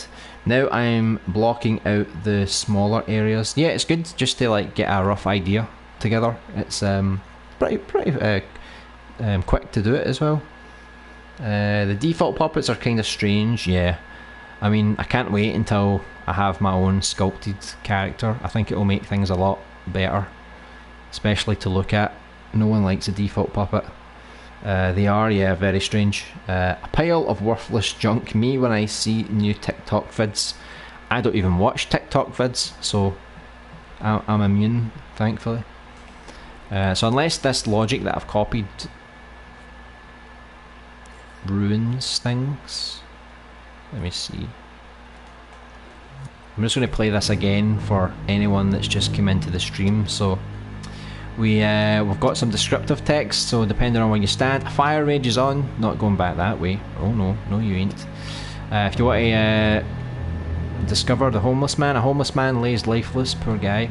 Now I'm blocking out the smaller areas. Yeah, it's good just to like get a rough idea together. It's pretty quick to do it as well. The default puppets are kind of strange. Yeah, I mean, I can't wait until I have my own sculpted character. I think it will make things a lot better, especially to look at. No one likes a default puppet. They are, yeah, very strange. A pile of worthless junk. Me when I see new TikTok vids. I don't even watch TikTok vids, so I'm immune, thankfully. So unless this logic that I've copied ruins things, let me see. I'm just going to play this again for anyone that's just come into the stream. So we've got some descriptive text, so depending on where you stand, fire rage is on, not going back that way. Oh no, no you ain't. If you want to discover the homeless man, a homeless man lays lifeless, poor guy.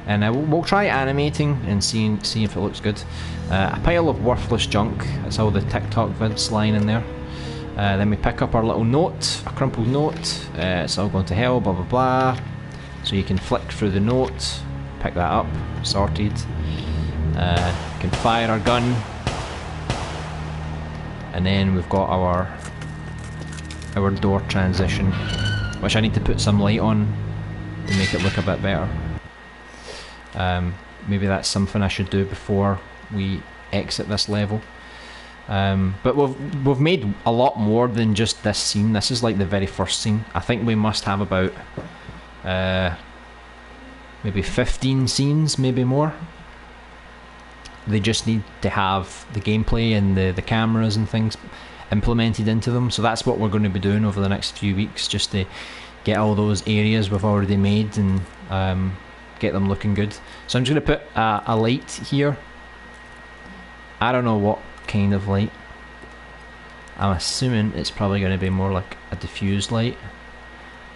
And we'll try animating and see if it looks good. A pile of worthless junk, that's all the TikTok vids line in there. Then we pick up our little note, a crumpled note. It's all going to hell, blah blah blah. So you can flick through the note, pick that up, sorted. Can fire our gun, and then we've got our door transition, which I need to put some light on to make it look a bit better. Maybe that's something I should do before we exit this level. But we've made a lot more than just this scene. This is like the very first scene. I think we must have about maybe 15 scenes, maybe more. They just need to have the gameplay and the cameras and things implemented into them. So that's what we're going to be doing over the next few weeks, just to get all those areas we've already made and get them looking good. So I'm just going to put a light here. I don't know what kind of light. I'm assuming it's probably going to be more like a diffused light.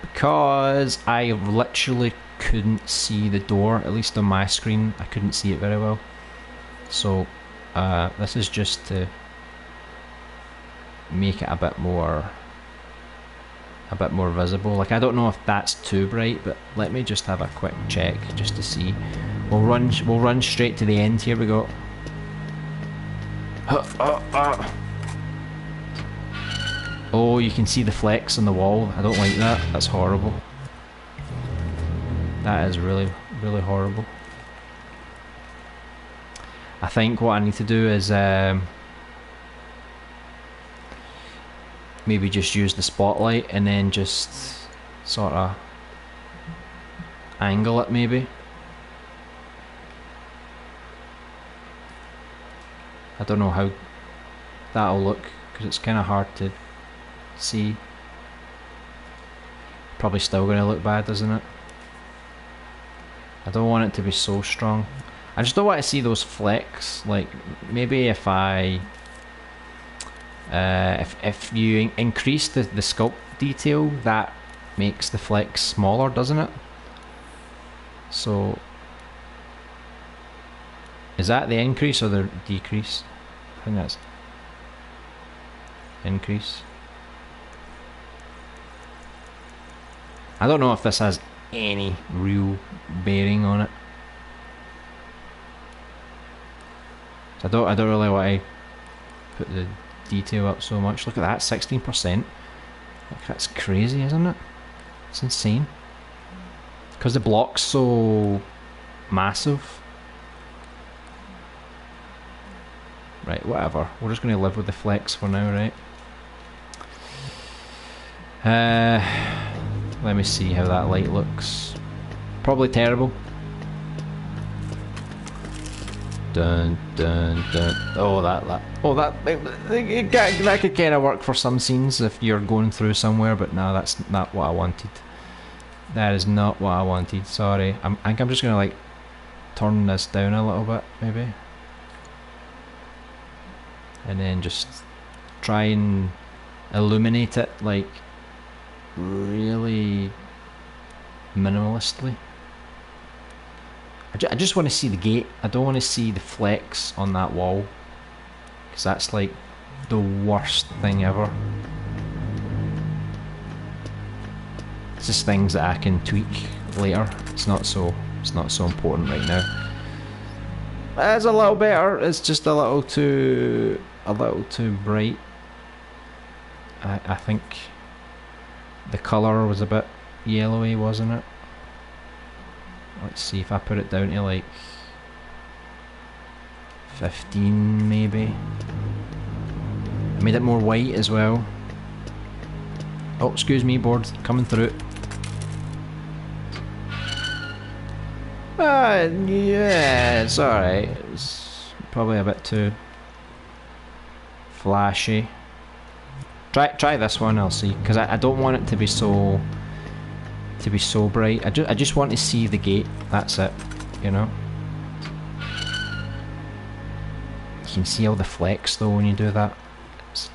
because I literally couldn't see the door, at least on my screen. I couldn't see it very well. So this is just to make it a bit more visible. Like, I don't know if that's too bright, but let me just have a quick check just to see. We'll run straight to the end. Here we go. Oh, you can see the flecks on the wall. I don't like that. That's horrible. That is really, really horrible. I think what I need to do is maybe just use the spotlight and then just sort of angle it maybe. I don't know how that'll look because it's kind of hard to see. Probably still going to look bad, isn't it? I don't want it to be so strong. I just don't want to see those flecks. Like, maybe if I if you increase the sculpt detail, that makes the flecks smaller, doesn't it? So is that the increase or the decrease? I think that's increase. I don't know if this has any real bearing on it. So I don't really want to put the detail up so much. Look at that, 16%. Like, that's crazy, isn't it? It's insane. Because the block's so massive. Right, whatever. We're just going to live with the flex for now, right? Let me see how that light looks. Probably terrible. Dun dun dun. Oh, that could kind of work for some scenes if you're going through somewhere, but no, that's not what I wanted. That is not what I wanted. Sorry. I think I'm just gonna like turn this down a little bit, maybe, and then just try and illuminate it like really minimalistically. I just want to see the gate. I don't want to see the flecks on that wall, because that's like the worst thing ever. It's just things that I can tweak later. It's not so important right now. It's a little better. It's just a little too bright. I think the colour was a bit yellowy, wasn't it? Let's see if I put it down to like 15 maybe. I made it more white as well. Oh, excuse me, board coming through. Yeah, it's alright. It's probably a bit too flashy. Try this one, I'll see, because I don't want it to be so bright. I just want to see the gate. That's it, you know. You can see all the flecks though when you do that. It's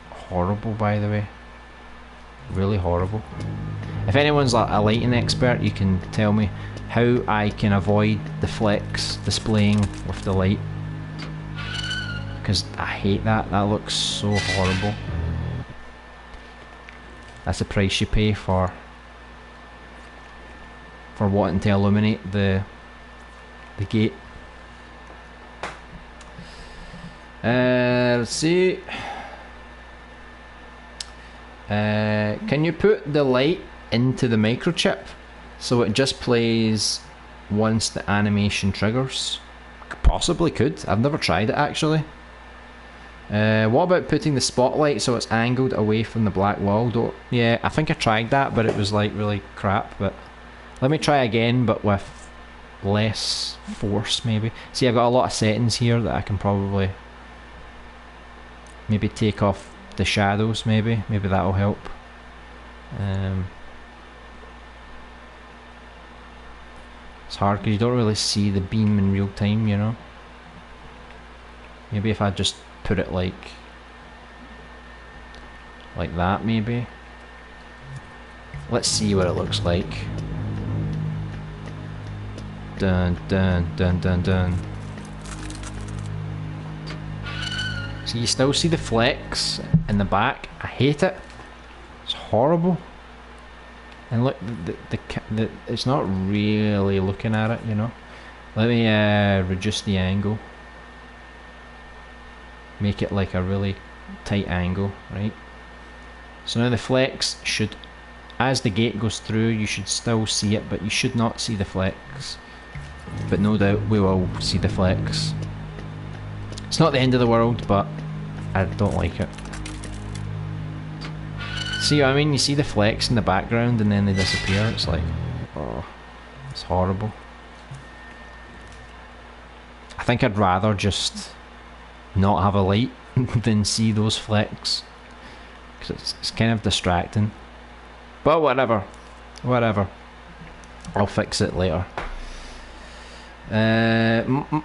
horrible, by the way. Really horrible. If anyone's like a lighting expert, you can tell me how I can avoid the flecks displaying with the light, because I hate that. That looks so horrible. That's the price you pay for wanting to illuminate the gate. Let's see. Can you put the light into the microchip so it just plays once the animation triggers? Possibly could. I've never tried it actually. What about putting the spotlight so it's angled away from the black wall? Yeah, I think I tried that, but it was like really crap. But let me try again, but with less force maybe. See, I've got a lot of settings here that I can probably maybe take off the shadows, maybe that'll help. It's hard because you don't really see the beam in real time, you know. Maybe if I just put it like that, maybe. Let's see what it looks like. Dun dun dun dun dun. So you still see the flex in the back. I hate it. It's horrible. And look, it's not really looking at it, you know. Let me reduce the angle. Make it like a really tight angle, right? So now the flex should, as the gate goes through, you should still see it, but you should not see the flex. But no doubt we will see the flex. It's not the end of the world, but I don't like it. See what I mean? You see the flex in the background and then they disappear. It's like, oh, it's horrible. I think I'd rather just not have a light than see those flecks. Because it's kind of distracting. But whatever. Whatever. I'll fix it later.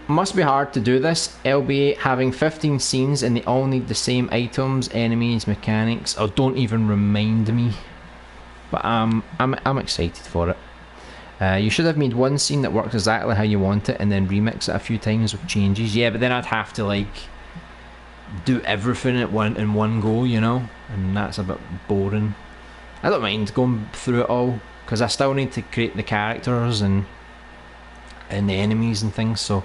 Must be hard to do this. LB having 15 scenes and they all need the same items, enemies, mechanics. Oh, don't even remind me. But I'm excited for it. You should have made one scene that works exactly how you want it and then remix it a few times with changes. Yeah, but then I'd have to like do everything in one go, you know, and that's a bit boring. I don't mind going through it all because I still need to create the characters and the enemies and things, so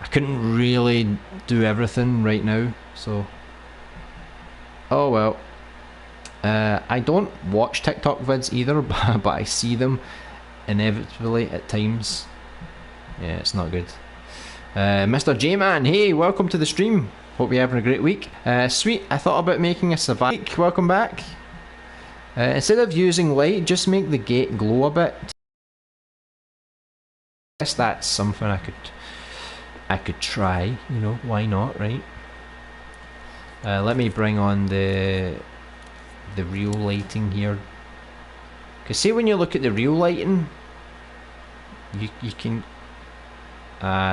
I couldn't really do everything right now, so oh well. I don't watch TikTok vids either, but I see them inevitably at times. Yeah, it's not good. Mr. J-Man, hey, welcome to the stream. Hope you're having a great week. Sweet, I thought about making a survival. Welcome back. Instead of using light, just make the gate glow a bit. I guess that's something I could try, you know, why not, right? Let me bring on the real lighting here. Cause see when you look at the real lighting, you can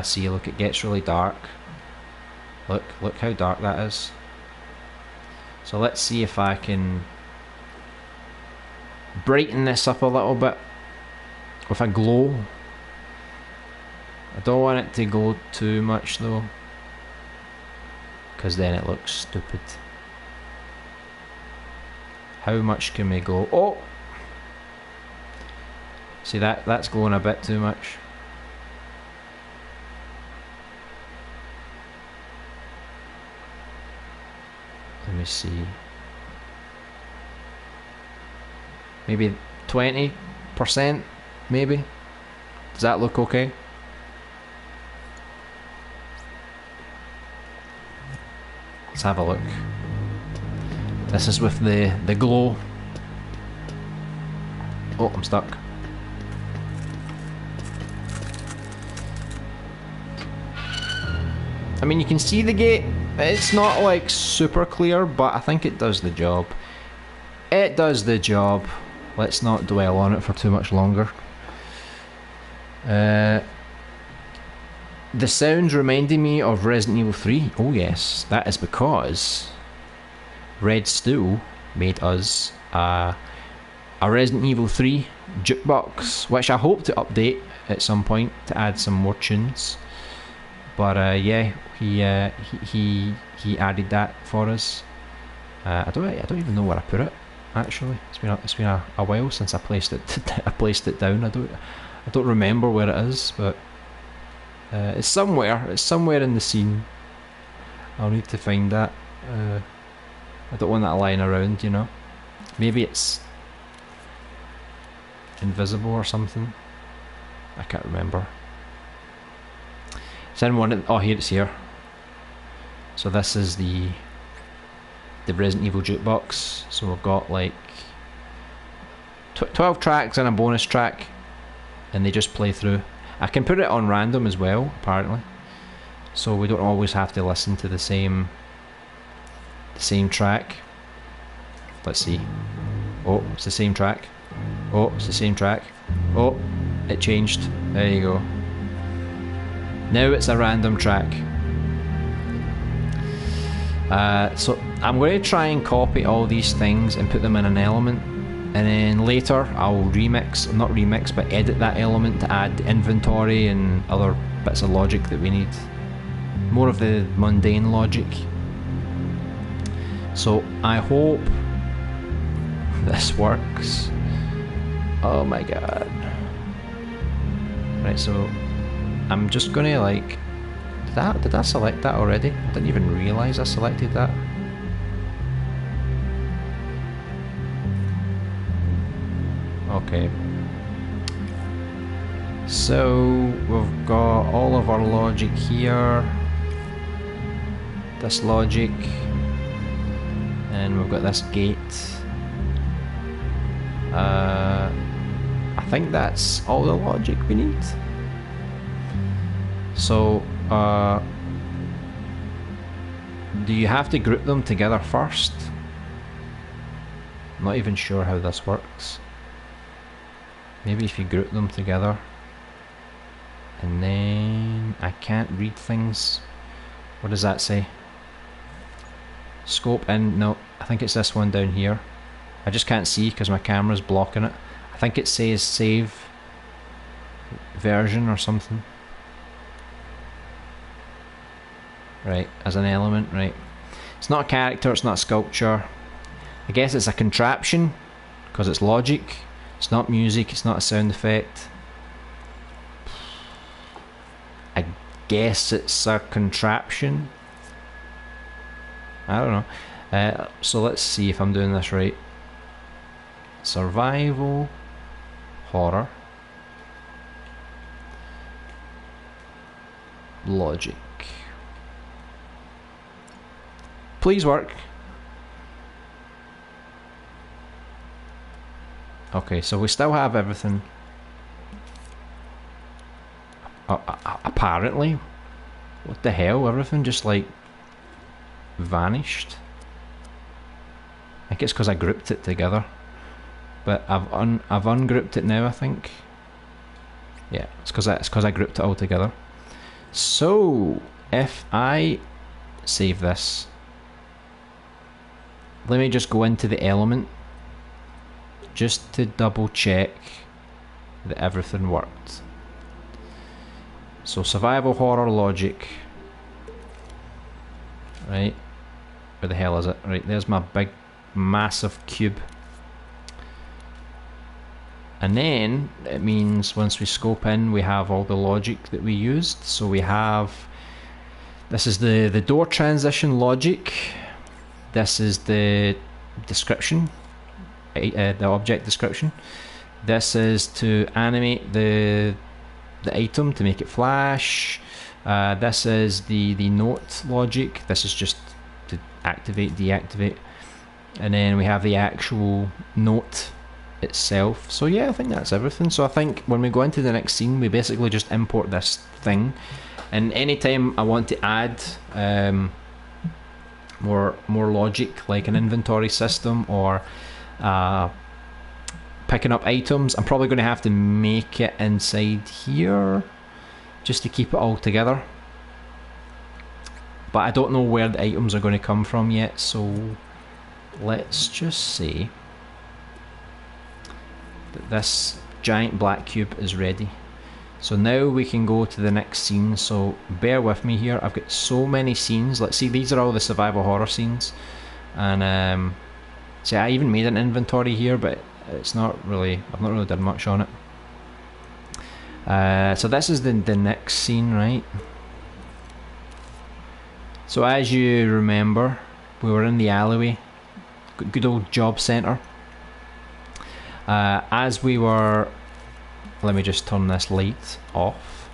see, look, it gets really dark. Look how dark that is. So let's see if I can brighten this up a little bit with a glow. I don't want it to go too much though, because then it looks stupid. How much can we go? Oh! See that's going a bit too much. Let me see. Maybe 20%, maybe? Does that look okay? Let's have a look. This is with the glow. Oh, I'm stuck. I mean, you can see the gate. It's not like super clear, but I think it does the job. It does the job. Let's not dwell on it for too much longer. The sounds reminded me of Resident Evil 3. Oh yes, that is because Red Stool made us a Resident Evil 3 Jukebox, which I hope to update at some point to add some more tunes. But yeah, he added that for us. I don't even know where I put it. Actually, it's been a while since I placed it down. I don't remember where it is, but it's somewhere. It's somewhere in the scene. I'll need to find that. I don't want that lying around, you know. Maybe it's invisible or something. I can't remember. Is anyone? Oh, here it's here. So this is the Resident Evil Jukebox. So we've got like 12 tracks and a bonus track, and they just play through. I can put it on random as well, apparently, so we don't always have to listen to the same track. Let's see. Oh, it's the same track. Oh, it's the same track. Oh, it changed. There you go. Now it's a random track. So I'm going to try and copy all these things and put them in an element and then later I'll not remix, but edit that element to add inventory and other bits of logic that we need. More of the mundane logic. So I hope this works. Oh my god. Right, so I'm just gonna like, did I select that already? I didn't even realise I selected that. Okay. So we've got all of our logic here. This logic. And we've got this gate. I think that's all the logic we need. So, do you have to group them together first? I'm not even sure how this works. Maybe if you group them together. And then I can't read things. What does that say? Scope in, no, I think it's this one down here. I just can't see because my camera's blocking it. I think it says save version or something. Right, as an element, right. It's not a character, it's not a sculpture. I guess it's a contraption because it's logic. It's not music, it's not a sound effect. I guess it's a contraption. I don't know. So let's see if I'm doing this right. Survival, horror, logic. Please work. Okay, so we still have everything. Apparently. What the hell? Everything just like vanished. I think it's because I grouped it together. But I've ungrouped it now, I think. Yeah, it's because I grouped it all together. So if I save this, let me just go into the element just to double check that everything worked. So survival, horror, logic. Right, where the hell is it? Right, there's my big massive cube. And then it means once we scope in, we have all the logic that we used. So we have, this is the door transition logic. This is the description, the object description. This is to animate the item to make it flash. This is the note logic. This is just to activate, deactivate. And then we have the actual note itself. So yeah, I think that's everything. So I think when we go into the next scene, we basically just import this thing, and anytime I want to add more logic, like an inventory system or picking up items, I'm probably going to have to make it inside here just to keep it all together. But I don't know where the items are going to come from yet, so let's just say that this giant black cube is ready. So now we can go to the next scene, so bear with me here. I've got so many scenes. Let's see, these are all the survival horror scenes. And see, I even made an inventory here, but it's not really, I've not really done much on it. So this is the next scene, right? So as you remember, we were in the alleyway, good old job centre. As we were, let me just turn this light off.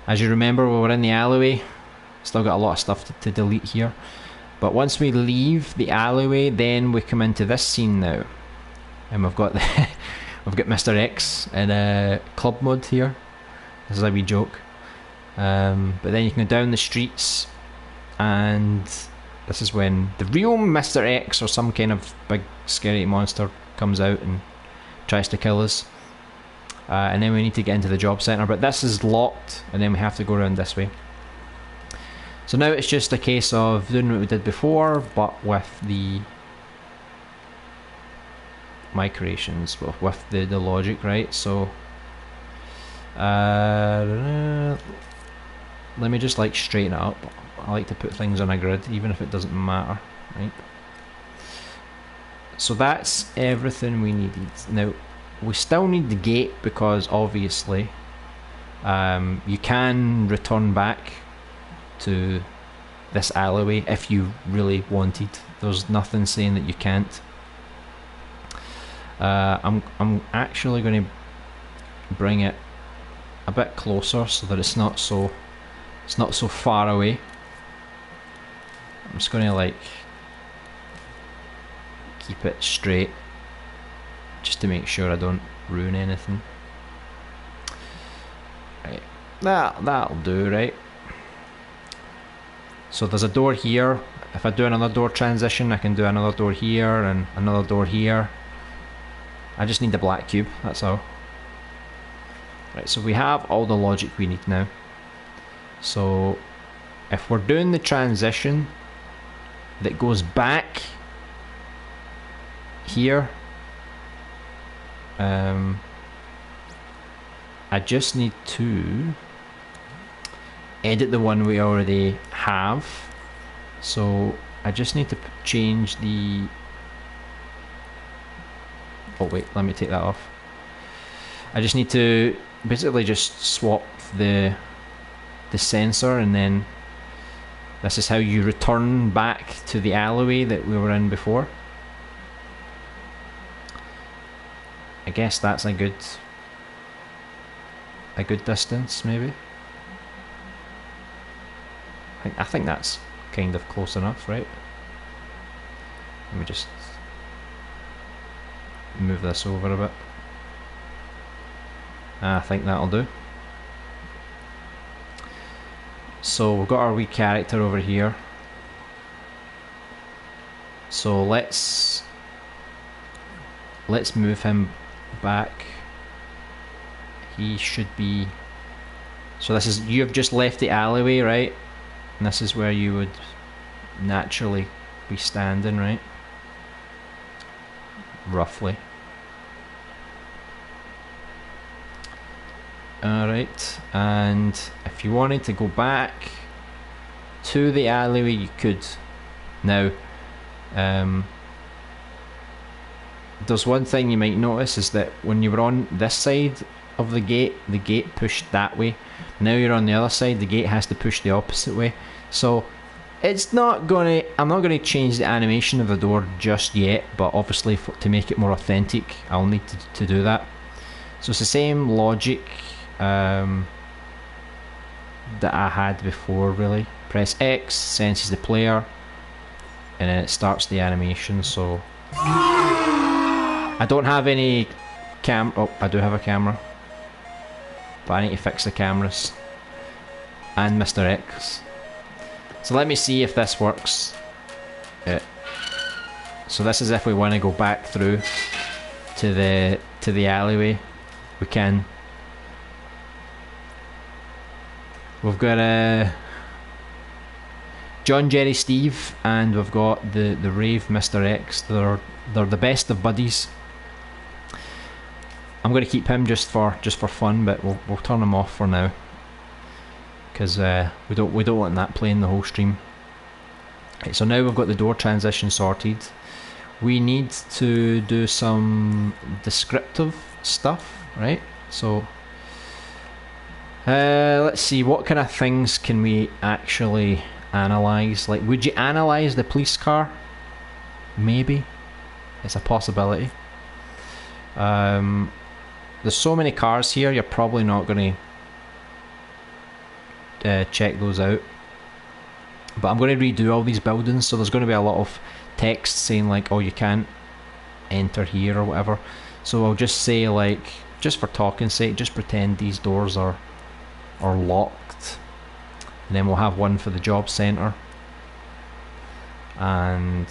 As you remember, we were in the alleyway. Still got a lot of stuff to delete here. But once we leave the alleyway, then we come into this scene now. And we've got we've got Mr. X in club mode here. This is a wee joke. But then you can go down the streets, and this is when the real Mr. X or some kind of big scary monster comes out and tries to kill us. And then we need to get into the job centre, but this is locked, and then we have to go around this way. So now it's just a case of doing what we did before, but with the my creations with the logic, right? So let me just like straighten it up. I like to put things on a grid even if it doesn't matter, right? So that's everything we needed. Now we still need the gate because obviously you can return back to this alleyway if you really wanted. There's nothing saying that you can't. I'm actually going to bring it a bit closer so that it's not so far away. I'm just going to like keep it straight just to make sure I don't ruin anything. Right, that'll do, right? So there's a door here. If I do another door transition, I can do another door here and another door here. I just need the black cube, that's all. Right, so we have all the logic we need now. So if we're doing the transition that goes back here, I just need to edit the one we already have. So I just need to change the... Oh wait, let me take that off. I just need to basically just swap the sensor, and then this is how you return back to the alleyway that we were in before. I guess that's a good distance, maybe. I think that's kind of close enough, right? Let me just move this over a bit. I think that'll do. So we've got our wee character over here. So let's move him back. He should be... So this is... You've just left the alleyway, right? And this is where you would naturally be standing, right? Roughly. Alright, and if you wanted to go back to the alleyway, you could. Now, there's one thing you might notice is that when you were on this side of the gate pushed that way. Now you're on the other side, the gate has to push the opposite way. So it's not gonna... I'm not gonna change the animation of the door just yet, but obviously to make it more authentic, I'll need to do that. So it's the same logic that I had before, really. Press X, senses the player, and then it starts the animation. So I don't have any oh, I do have a camera, but I need to fix the cameras and Mr. X. So let me see if this works. So this is if we want to go back through to the alleyway, we can. We've got John, Jerry, Steve, and we've got the Rave Mr. X. They're the best of buddies. I'm going to keep him just for fun, but we'll turn him off for now because we don't want that playing the whole stream. Right, so now we've got the door transition sorted. We need to do some descriptive stuff, right? So let's see, what kind of things can we actually analyse? Like, would you analyse the police car? Maybe. It's a possibility. There's so many cars here, you're probably not going to check those out. But I'm going to redo all these buildings, so there's going to be a lot of text saying like, oh, you can't enter here or whatever. So I'll just say, like, just for talking's sake, just pretend these doors are locked. And then we'll have one for the job centre. And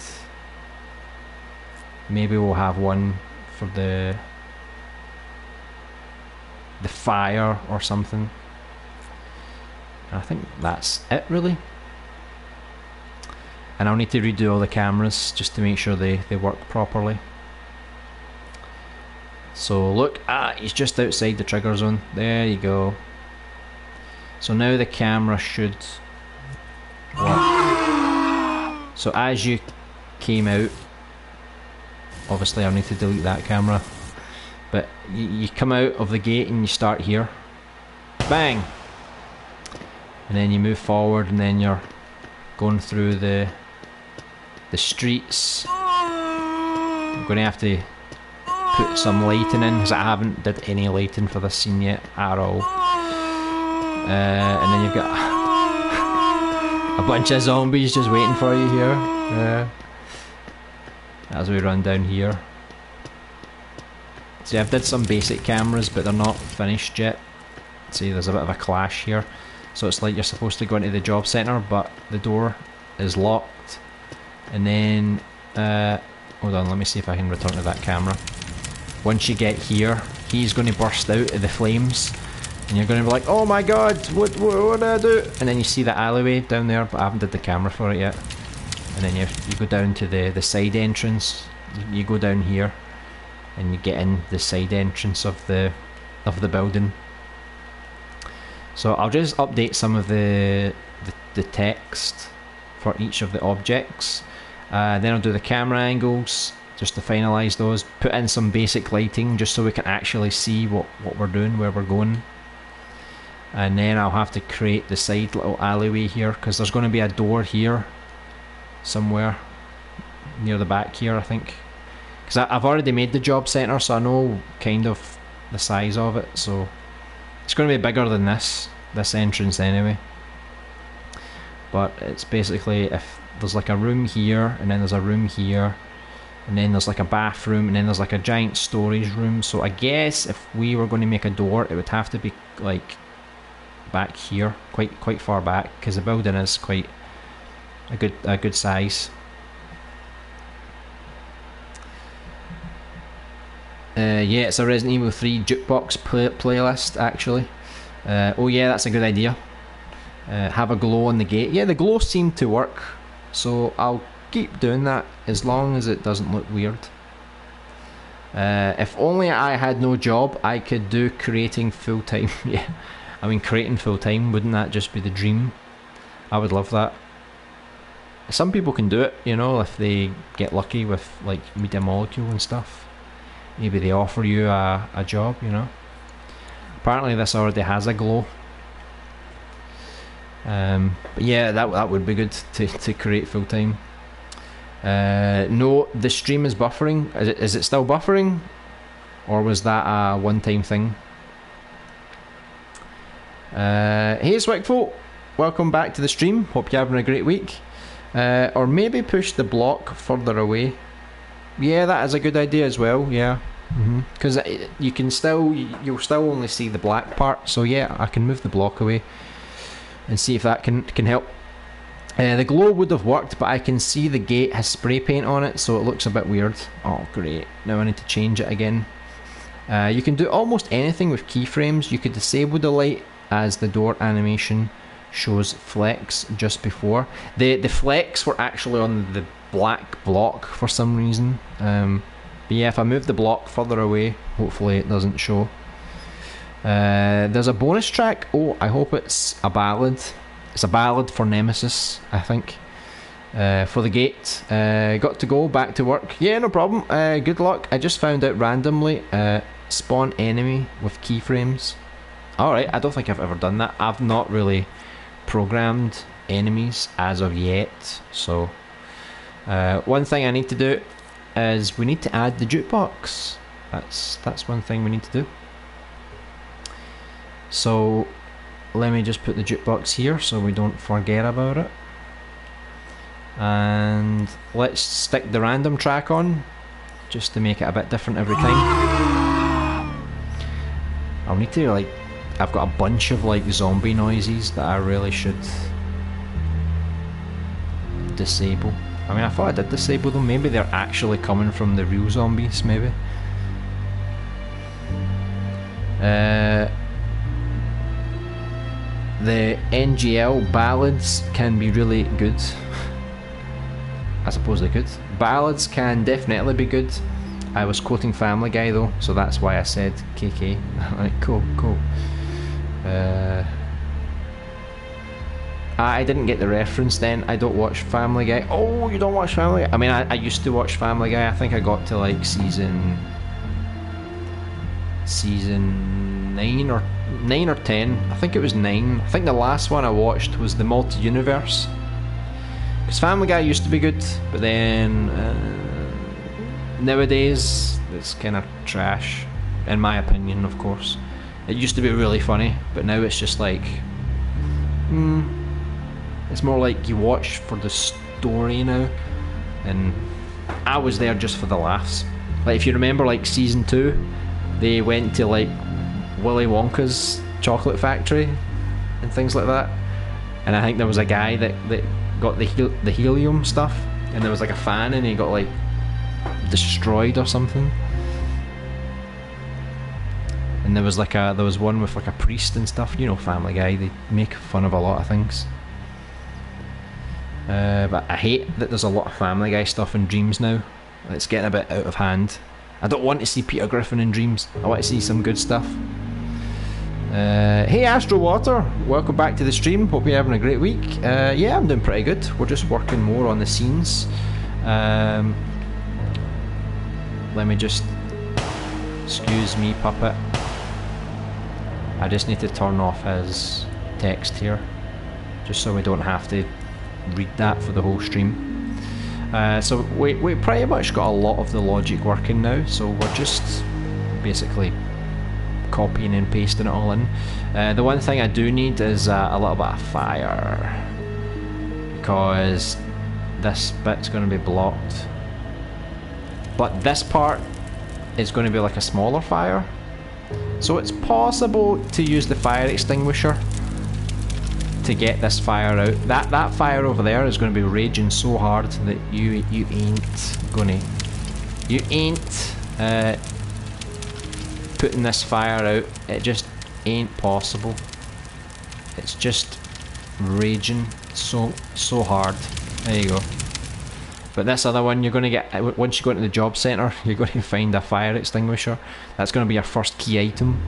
maybe we'll have one for the fire or something. I think that's it, really. And I'll need to redo all the cameras just to make sure they work properly. So look, he's just outside the trigger zone. There you go. So now the camera should work. So as you came out, obviously I'll need to delete that camera, but you come out of the gate and you start here. Bang! And then you move forward and then you're going through the streets. I'm going to have to put some lighting in because I haven't did any lighting for this scene yet at all. And then you've got a bunch of zombies just waiting for you here. As we run down here. See, I've did some basic cameras, but they're not finished yet. See, there's a bit of a clash here. So it's like you're supposed to go into the job centre, but the door is locked. And then, hold on, let me see if I can return to that camera. Once you get here, he's going to burst out of the flames. And you're going to be like, oh my god, what do I do? And then you see the alleyway down there, but I haven't did the camera for it yet. And then you go down to the side entrance. You go down here, and you get in the side entrance of the building. So I'll just update some of the text for each of the objects. Then I'll do the camera angles just to finalise those. Put in some basic lighting just so we can actually see what we're doing, where we're going. And then I'll have to create the side little alleyway here because there's going to be a door here somewhere near the back here, I think. Because I've already made the job centre, so I know kind of the size of it. So it's going to be bigger than this entrance anyway. But it's basically, if there's like a room here, and then there's a room here, and then there's like a bathroom, and then there's like a giant storage room. So I guess if we were going to make a door, it would have to be like back here, quite far back, because the building is quite a good size. Yeah, it's a Resident Evil 3 Jukebox playlist actually. Oh yeah, that's a good idea. Have a glow on the gate. Yeah, the glow seemed to work, so I'll keep doing that as long as it doesn't look weird. If only I had no job, I could do creating full time. Yeah, I mean creating full time, wouldn't that just be the dream? I would love that. Some people can do it, you know, if they get lucky with like Media Molecule and stuff. Maybe they offer you a job, you know. Apparently this already has a glow. But yeah, that would be good to create full time. No, the stream is buffering. Is it still buffering? Or was that a one-time thing? Hey Swickful, welcome back to the stream. Hope you're having a great week. Or maybe push the block further away. Yeah, that is a good idea as well, yeah. Because you'll still only see the black part, so yeah, I can move the block away and see if that can help. The glow would have worked, but I can see the gate has spray paint on it, so it looks a bit weird. Oh great, now I need to change it again. You can do almost anything with keyframes. You could disable the light as the door animation shows flex just before. The flex were actually on the black block for some reason. But yeah, if I move the block further away, hopefully it doesn't show. There's a bonus track. Oh, I hope it's a ballad. It's a ballad for Nemesis, I think. For the gate. Got to go, back to work. Yeah, no problem. Good luck. I just found out randomly, spawn enemy with keyframes. Alright, I don't think I've ever done that. I've not really programmed enemies as of yet. So, one thing I need to do is we need to add the jukebox. That's one thing we need to do. So let me just put the jukebox here so we don't forget about it. And let's stick the random track on just to make it a bit different every time. I'll need to like, I've got a bunch of like zombie noises that I really should disable. I mean, I thought I did disable them. Maybe they're actually coming from the real zombies, maybe. The NGL ballads can be really good. I suppose they could. Ballads can definitely be good. I was quoting Family Guy though, so that's why I said KK. Right, cool. I didn't get the reference then. I don't watch Family Guy. Oh, you don't watch Family Guy? I mean, I used to watch Family Guy. I think I got to like season 9 or 10. I think it was 9. I think the last one I watched was the Multi-Universe. Because Family Guy used to be good, but then nowadays it's kind of trash, in my opinion, of course. It used to be really funny, but now it's just like, it's more like you watch for the story now, and I was there just for the laughs. Like if you remember, like season 2, they went to like Willy Wonka's chocolate factory and things like that, and I think there was a guy that got the helium stuff, and there was like a fan, and he got like destroyed or something. And there was one with like a priest and stuff. You know, Family Guy, they make fun of a lot of things. But I hate that there's a lot of Family Guy stuff in Dreams now. It's getting a bit out of hand. I don't want to see Peter Griffin in Dreams. I want to see some good stuff. Hey Astro Water, welcome back to the stream. Hope you're having a great week. Yeah, I'm doing pretty good. We're just working more on the scenes. Let me just... Excuse me, puppet. I just need to turn off his text here, just so we don't have to read that for the whole stream. So we pretty much got a lot of the logic working now, so we're just basically copying and pasting it all in. The one thing I do need is a little bit of fire, because this bit's going to be blocked, but this part is going to be like a smaller fire, so it's possible to use the fire extinguisher to get this fire out. That fire over there is going to be raging so hard that you ain't putting this fire out. It just ain't possible. It's just raging so hard. There you go. But this other one, you're going to get, once you go into the job centre, you're going to find a fire extinguisher. That's going to be your first key item,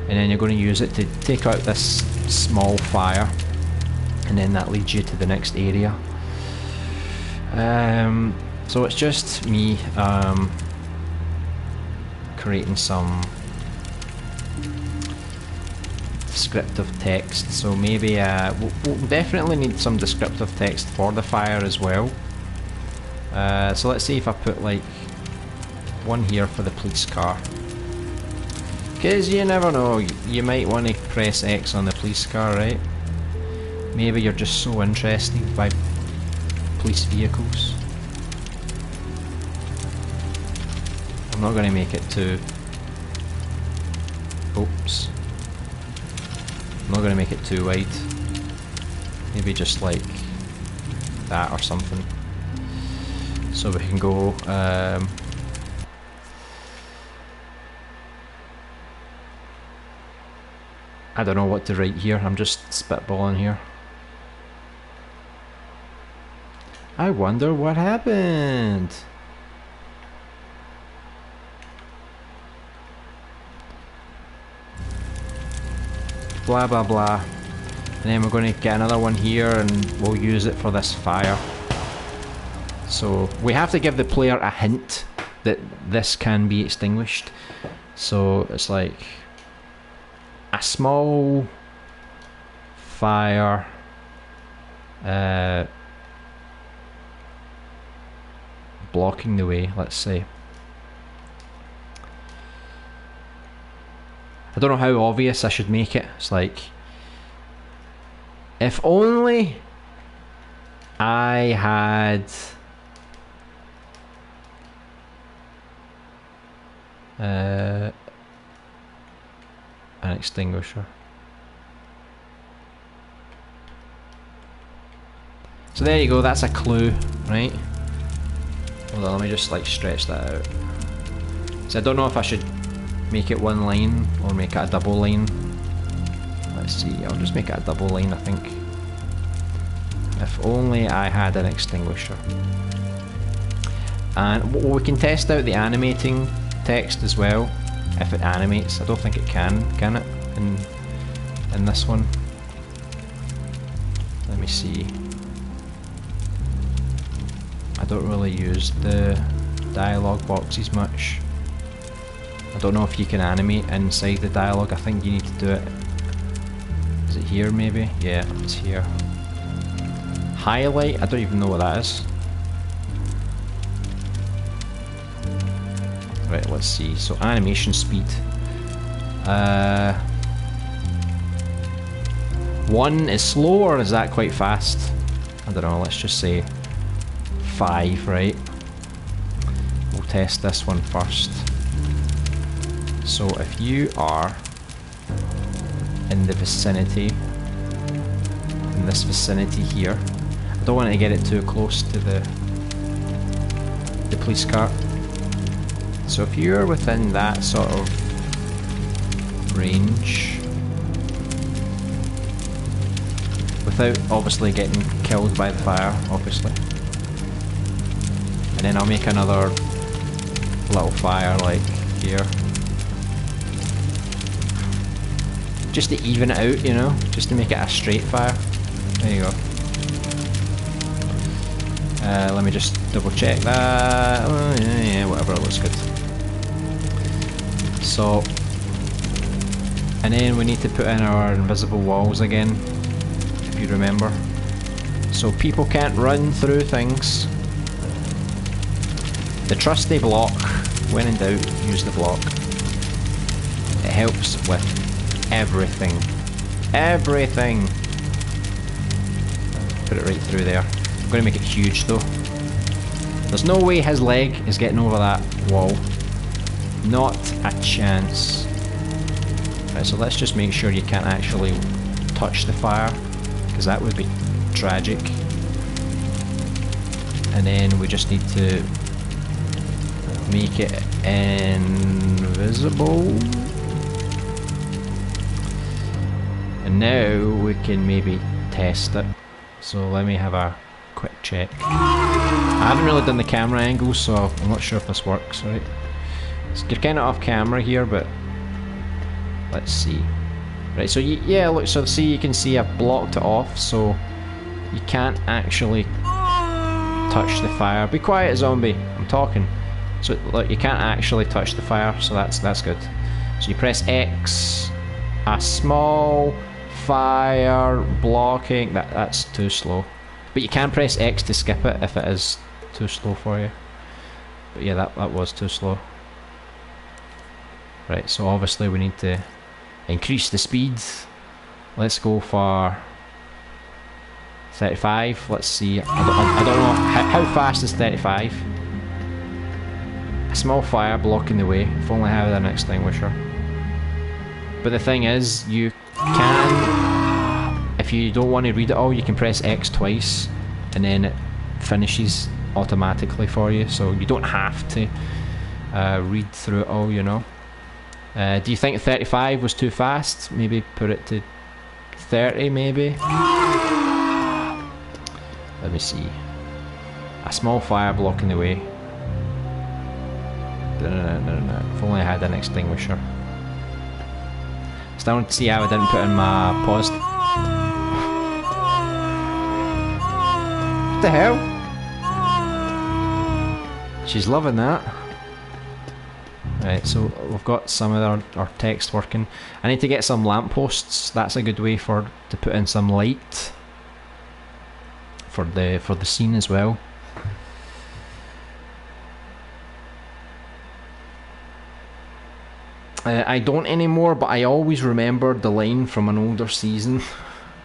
and then you're going to use it to take out this small fire, and then that leads you to the next area. So it's just me creating some descriptive text. So maybe we'll definitely need some descriptive text for the fire as well. So let's see if I put like one here for the police car, because you never know, you might want to press X on the police car, right? Maybe you're just so interested by police vehicles. I'm not going to make it too... Oops. I'm not going to make it too wide. Maybe just like that or something. So we can go... I don't know what to write here, I'm just spitballing here. I wonder what happened. Blah blah blah. And then we're going to get another one here and we'll use it for this fire. So we have to give the player a hint that this can be extinguished. So it's like a small fire, blocking the way, let's say. I don't know how obvious I should make it. It's like, if only I had an extinguisher. So there you go, that's a clue, right? Hold on, let me just like stretch that out. So I don't know if I should make it one line or make it a double line. Let's see, I'll just make it a double line, I think. If only I had an extinguisher. and we can test out the animating text as well, if it animates. I don't think it can it, in this one? Let me see. I don't really use the dialogue boxes much. I don't know if you can animate inside the dialogue. I think you need to do it. Is it here maybe? Yeah, it's here. Highlight? I don't even know what that is. Right, let's see. So animation speed. 1 is slow, or is that quite fast? I don't know, let's just say 5, right? We'll test this one first. So if you are in the vicinity, in this vicinity here, I don't want to get it too close to the police car. So if you're within that sort of range, without obviously getting killed by the fire, obviously. And then I'll make another little fire like here. Just to even it out, you know, just to make it a straight fire. There you go. Let me just double check that. Oh, yeah, whatever, it looks good. So, and then we need to put in our invisible walls again, if you remember. So people can't run through things. The trusty block, when in doubt, use the block. It helps with everything. Everything! Put it right through there. I'm going to make it huge though. There's no way his leg is getting over that wall. Not a chance. Right, so let's just make sure you can't actually touch the fire, because that would be tragic. And then we just need to make it invisible. And now we can maybe test it. So let me have a quick check. I haven't really done the camera angle, so I'm not sure if this works, right? So you're kind of off camera here, but let's see. Right, so yeah, look, so see, you can see I've blocked it off, so you can't actually touch the fire. Be quiet, zombie, I'm talking. So look, you can't actually touch the fire, so that's good. So you press X, a small fire blocking, that's too slow. But you can press X to skip it if it is too slow for you. But yeah, that was too slow. Right, so obviously we need to increase the speed. Let's go for 35. Let's see. I don't know how fast is 35. A small fire blocking the way. If only I had an extinguisher. But the thing is, you can, if you don't want to read it all, you can press X twice, and then it finishes automatically for you. So you don't have to read through it all, you know. Do you think 35 was too fast? Maybe put it to 30, maybe? Let me see. A small fire blocking the way. No. If only I had an extinguisher. Still want to see how I didn't put in my pause. What the hell? She's loving that. Right, so we've got some of our text working. I need to get some lampposts. That's a good way to put in some light for the scene as well. I don't anymore, but I always remembered the line from an older season.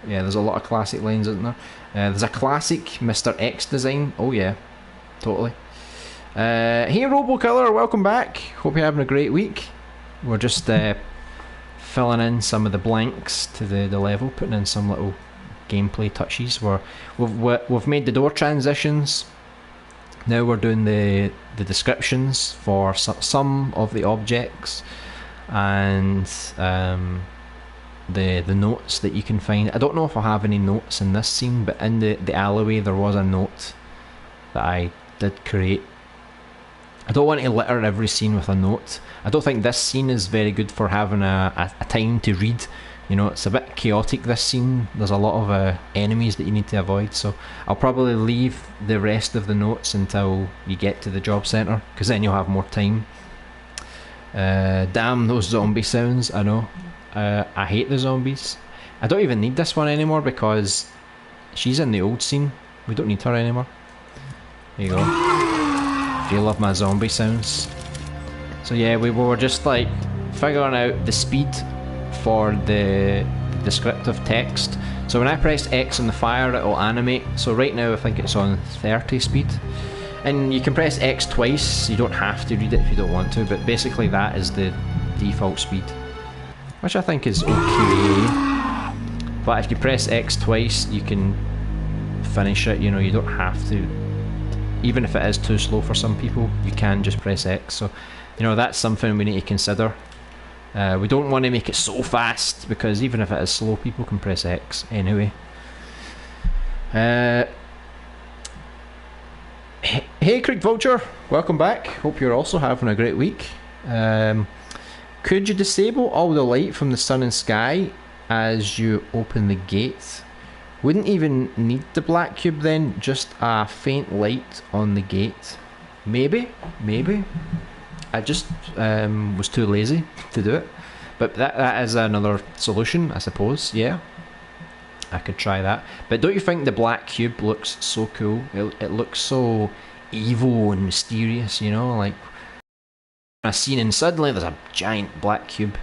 Yeah, there's a lot of classic lines, isn't there? There's a classic Mr. X design. Oh yeah, totally. Hey RoboKiller, welcome back. Hope you're having a great week. We're just filling in some of the blanks to the level, putting in some little gameplay touches. We've made the door transitions. Now we're doing the descriptions for some of the objects, and the notes that you can find. I don't know if I have any notes in this scene, but in the alleyway there was a note that I did create I don't want to litter every scene with a note. I don't think this scene is very good for having a time to read. You know, it's a bit chaotic, this scene. There's a lot of enemies that you need to avoid, so I'll probably leave the rest of the notes until you get to the job centre, because then you'll have more time. Damn those zombie sounds, I know. I hate the zombies. I don't even need this one anymore because she's in the old scene. We don't need her anymore. There you go. Do you love my zombie sounds? So yeah, we were just like figuring out the speed for the descriptive text. So when I press X on the fire, it will animate. So right now I think it's on 30 speed. And you can press X twice, you don't have to read it if you don't want to, but basically that is the default speed, which I think is okay. But if you press X twice, you can finish it, you know, you don't have to. Even if it is too slow for some people, you can just press X. So, you know, that's something we need to consider. We don't want to make it so fast, because even if it is slow, people can press X anyway. Hey Creek Vulture, welcome back. Hope you're also having a great week. Could you disable all the light from the sun and sky as you open the gate? Wouldn't even need the black cube then, just a faint light on the gate. Maybe. I just was too lazy to do it. But that is another solution, I suppose, yeah. I could try that. But don't you think the black cube looks so cool? It looks so evil and mysterious, you know, like a scene and suddenly there's a giant black cube.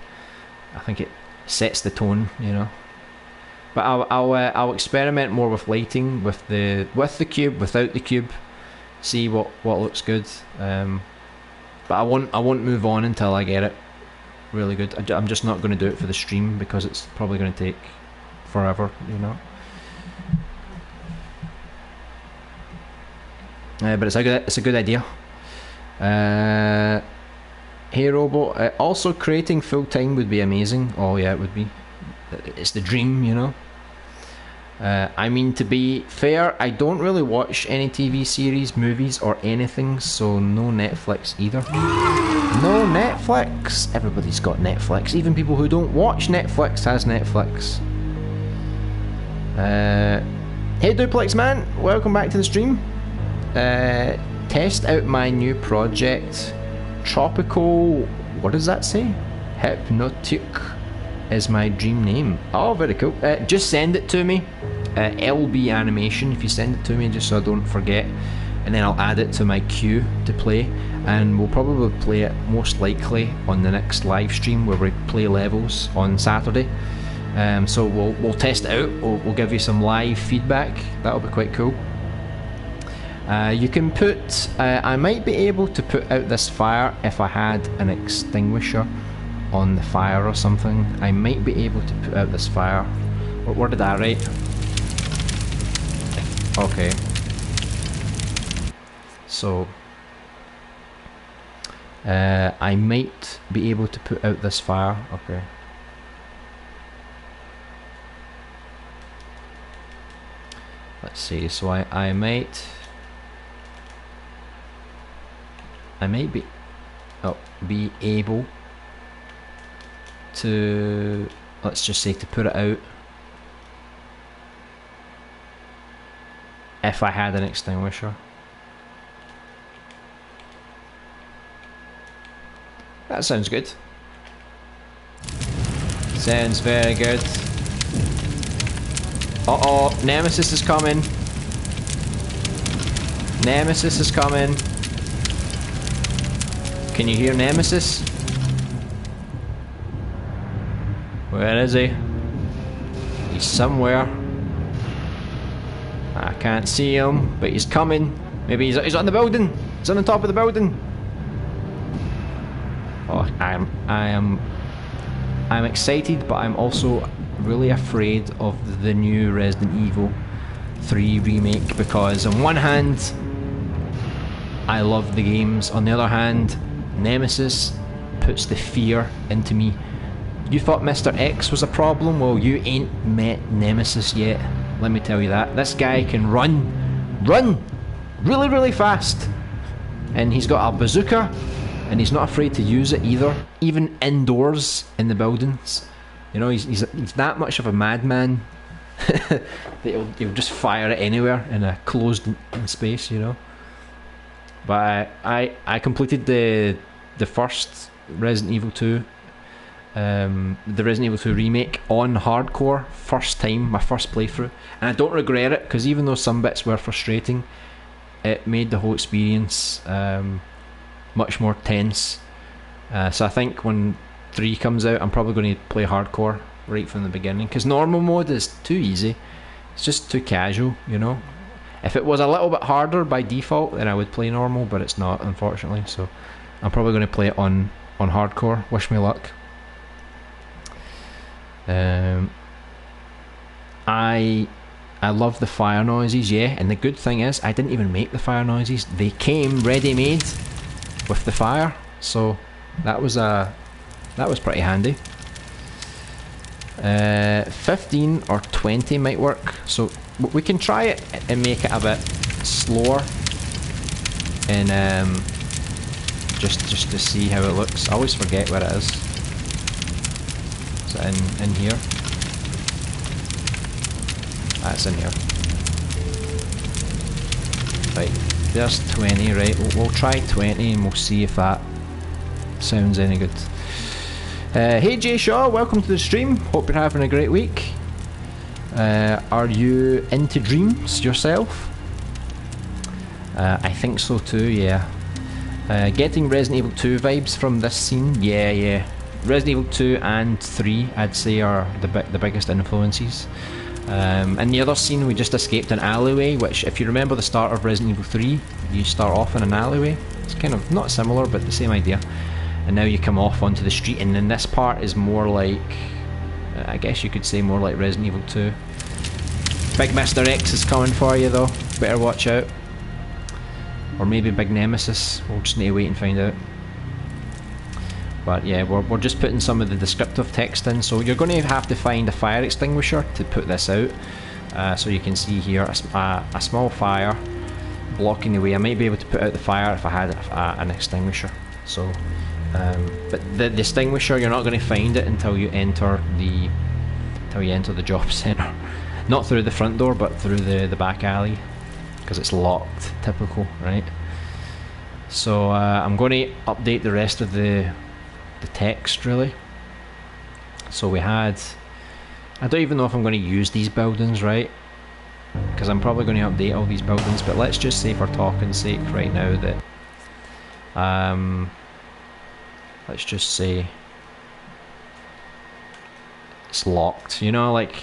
I think it sets the tone, you know. But I'll experiment more with lighting with the cube, without the cube. See what looks good. But I won't move on until I get it really good. I'm just not going to do it for the stream because it's probably going to take forever, you know. But it's a good idea. Hey Robo, also creating full time would be amazing. Oh yeah, it would be. It's the dream, you know. I mean, to be fair, I don't really watch any TV series, movies or anything, so no Netflix either. No Netflix! Everybody's got Netflix. Even people who don't watch Netflix has Netflix. Hey Duplex Man, welcome back to the stream. Test out my new project, Tropical, what does that say? Hypnotic is my dream name. Oh, very cool. Just send it to me. LB animation, if you send it to me, just so I don't forget, and then I'll add it to my queue to play, and we'll probably play it most likely on the next live stream where we play levels on Saturday. So we'll test it out. We'll give you some live feedback. That'll be quite cool. You can put. I might be able to put out this fire if I had an extinguisher on the fire or something. I might be able to put out this fire. What did I write? Okay. So I might be able to put out this fire. Okay. Let's see. So I might be able to, let's just say, to put it out if I had an extinguisher. That sounds good. Sounds very good. Uh-oh, Nemesis is coming. Nemesis is coming. Can you hear Nemesis? Where is he? He's somewhere. I can't see him, but he's coming. Maybe he's on the building. He's on the top of the building. Oh, I'm excited, but I'm also really afraid of the new Resident Evil 3 remake, because on one hand I love the games, on the other hand Nemesis puts the fear into me. You thought Mr. X was a problem? Well, you ain't met Nemesis yet, let me tell you that. This guy can run really fast. and he's got a bazooka, and he's not afraid to use it either, even indoors in the buildings. You know, he's that much of a madman that he'll just fire it anywhere in a closed space, you know. But I completed the first Resident Evil 2, the Resident Evil 2 remake on hardcore, first time, my first playthrough, and I don't regret it, because even though some bits were frustrating, it made the whole experience much more tense. So I think when 3 comes out, I'm probably going to play hardcore right from the beginning, because normal mode is too easy. It's just too casual, you know. If it was a little bit harder by default, then I would play normal, but it's not, unfortunately. So I'm probably going to play it on hardcore. Wish me luck. I love the fire noises, yeah, and the good thing is I didn't even make the fire noises. They came ready-made with the fire, so that was pretty handy. 15 or 20 might work, so we can try it and make it a bit slower, and just to see how it looks. I always forget where it is. Is it in here? That's in here. Right, there's 20, right, we'll try 20 and we'll see if that sounds any good. Hey Jay Shaw, welcome to the stream, hope you're having a great week. Are you into Dreams yourself? I think so too, yeah. Getting Resident Evil 2 vibes from this scene, yeah. Resident Evil 2 and 3 I'd say are the biggest influences. And the other scene, we just escaped an alleyway, which if you remember the start of Resident Evil 3, you start off in an alleyway. It's kind of not similar, but the same idea. And now you come off onto the street, and then this part is more like, I guess you could say more like Resident Evil 2. Big Mr. X is coming for you though, better watch out. Or maybe Big Nemesis, we'll just need to wait and find out. But yeah, we're just putting some of the descriptive text in, so you're going to have to find a fire extinguisher to put this out. So you can see here a small fire blocking the way. I might be able to put out the fire if I had an extinguisher. So, but the extinguisher, you're not going to find it until you enter the job centre. Not through the front door, but through the back alley, because it's locked. Typical, right? So I'm going to update the rest of the text really. So we had, I don't even know if I'm going to use these buildings, right? Because I'm probably going to update all these buildings, but let's just say for talking sake right now that let's just say it's locked, you know, like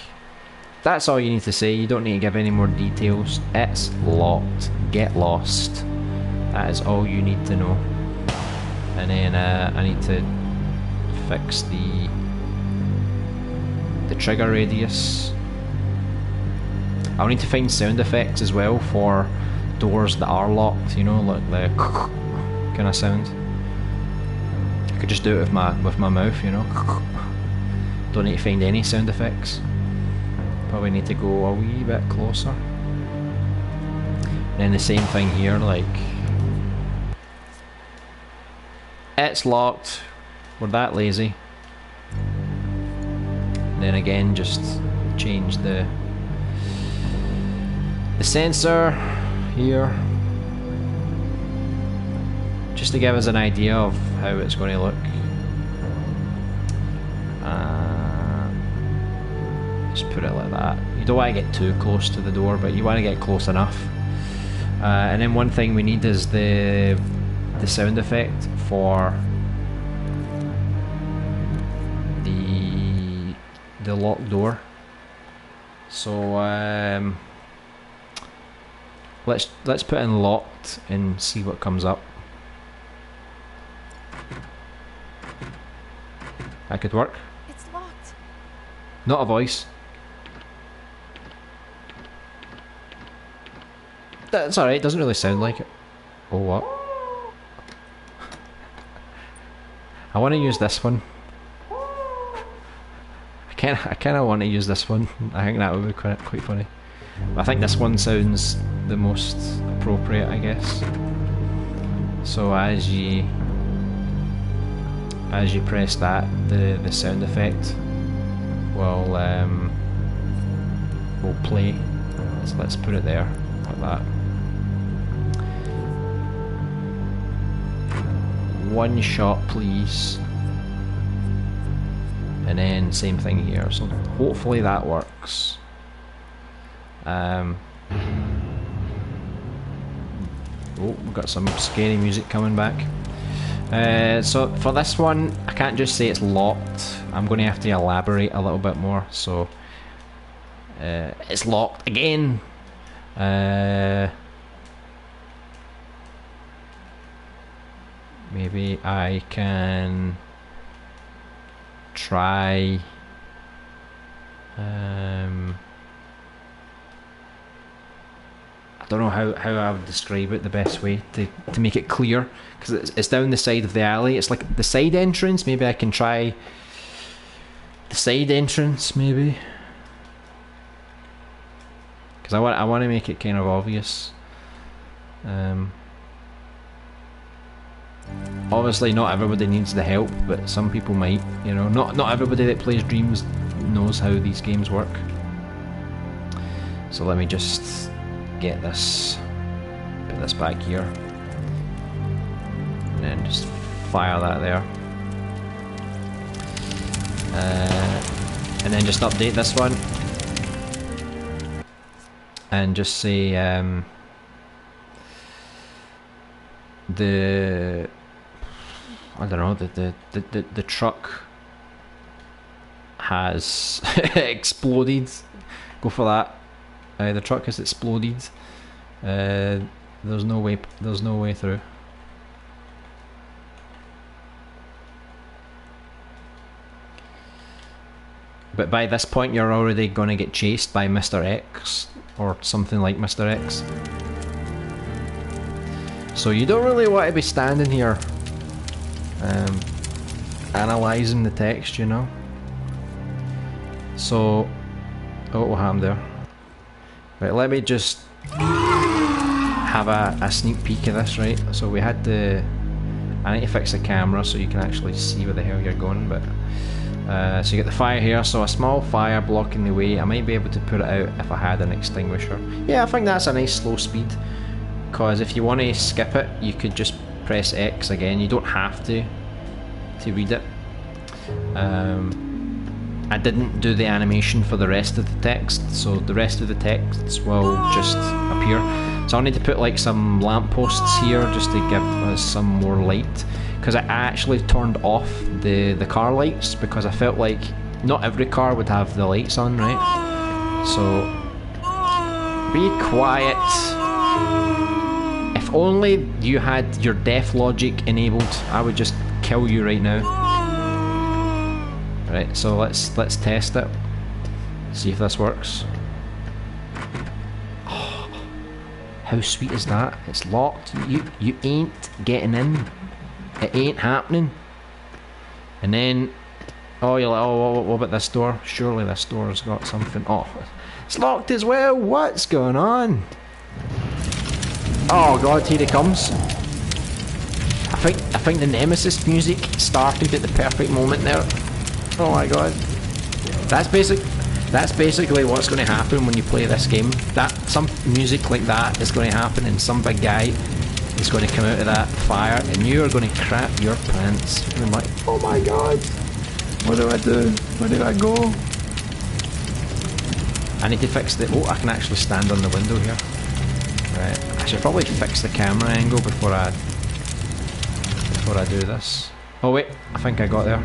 that's all you need to say. You don't need to give any more details. It's locked, get lost. That is all you need to know. And then I need to fix the trigger radius. I'll need to find sound effects as well for doors that are locked, you know, like the kind of sound. I could just do it with my mouth, you know. Don't need to find any sound effects. Probably need to go a wee bit closer. And then the same thing here, like it's locked. We're that lazy. And then again, just change the sensor here, just to give us an idea of how it's going to look. Just put it like that. You don't want to get too close to the door, but you want to get close enough. And then one thing we need is the sound effect for the locked door. So let's put in locked and see what comes up. That could work. It's locked. Not a voice. That's alright, doesn't really sound like it. Oh, what? I want to use this one. I kind of want to use this one. I think that would be quite funny. But I think this one sounds the most appropriate, I guess. So as you press that, the sound effect will play. So let's put it there like that. One shot, please. And then same thing here. So hopefully that works. Oh, we've got some scary music coming back. So for this one, I can't just say it's locked. I'm going to have to elaborate a little bit more. So it's locked again. Maybe I can try. I don't know how I would describe it the best way to make it clear, because it's down the side of the alley. It's like the side entrance. Maybe I can try the side entrance, maybe, because I want to make it kind of obvious. Obviously, not everybody needs the help, but some people might. You know, not everybody that plays Dreams knows how these games work. So let me just get this, put this back here, and then just fire that there, and then just update this one, and just say I don't know, the truck has exploded. Go for that. The truck has exploded. There's no way through. But by this point you're already going to get chased by Mr. X or something like Mr. X. So you don't really want to be standing here analysing the text, you know. So, oh, what happened there? Right, let me just have a sneak peek of this, right? So we had I need to fix the camera so you can actually see where the hell you're going, but so you get the fire here, so a small fire blocking the way. I might be able to put it out if I had an extinguisher. Yeah, I think that's a nice slow speed, because if you want to skip it, you could just press X again. You don't have to read it. I didn't do the animation for the rest of the text, so the rest of the texts will just appear. So I'll need to put like some lampposts here just to give us some more light, because I actually turned off the car lights because I felt like not every car would have the lights on, right? So be quiet. If only you had your death logic enabled, I would just kill you right now. Right, so let's test it. See if this works. Oh, how sweet is that? It's locked. You ain't getting in. It ain't happening. And then, oh, you're like, oh, what about this door? Surely this door's got something. Oh, it's locked as well. What's going on? Oh god, here it comes. I think the Nemesis music started at the perfect moment there. Oh my god. That's basically what's going to happen when you play this game. That some music like that is going to happen, and some big guy is going to come out of that fire, and you are going to crap your pants. And I'm like, oh my god, what do I do? Where did I go? I need to fix the. Oh, I can actually stand on the window here. Right, I should probably fix the camera angle before I do this. Oh wait, I think I got there.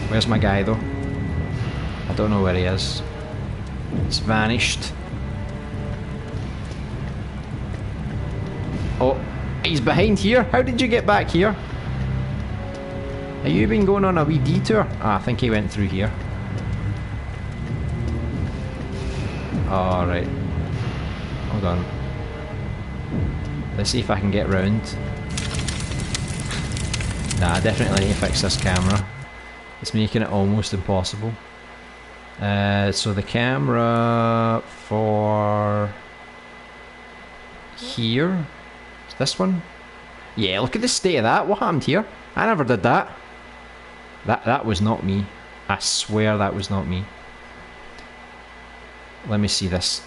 Where's my guy though? I don't know where he is. It's vanished. Oh, he's behind here. How did you get back here? Have you been going on a wee detour? Ah, I think he went through here. Alright. Hold on. Let's see if I can get round. Nah, I definitely need to fix this camera. It's making it almost impossible. So the camera for here, is this one? Yeah, look at the state of that. What happened here? I never did that. That was not me. I swear that was not me. Let me see this.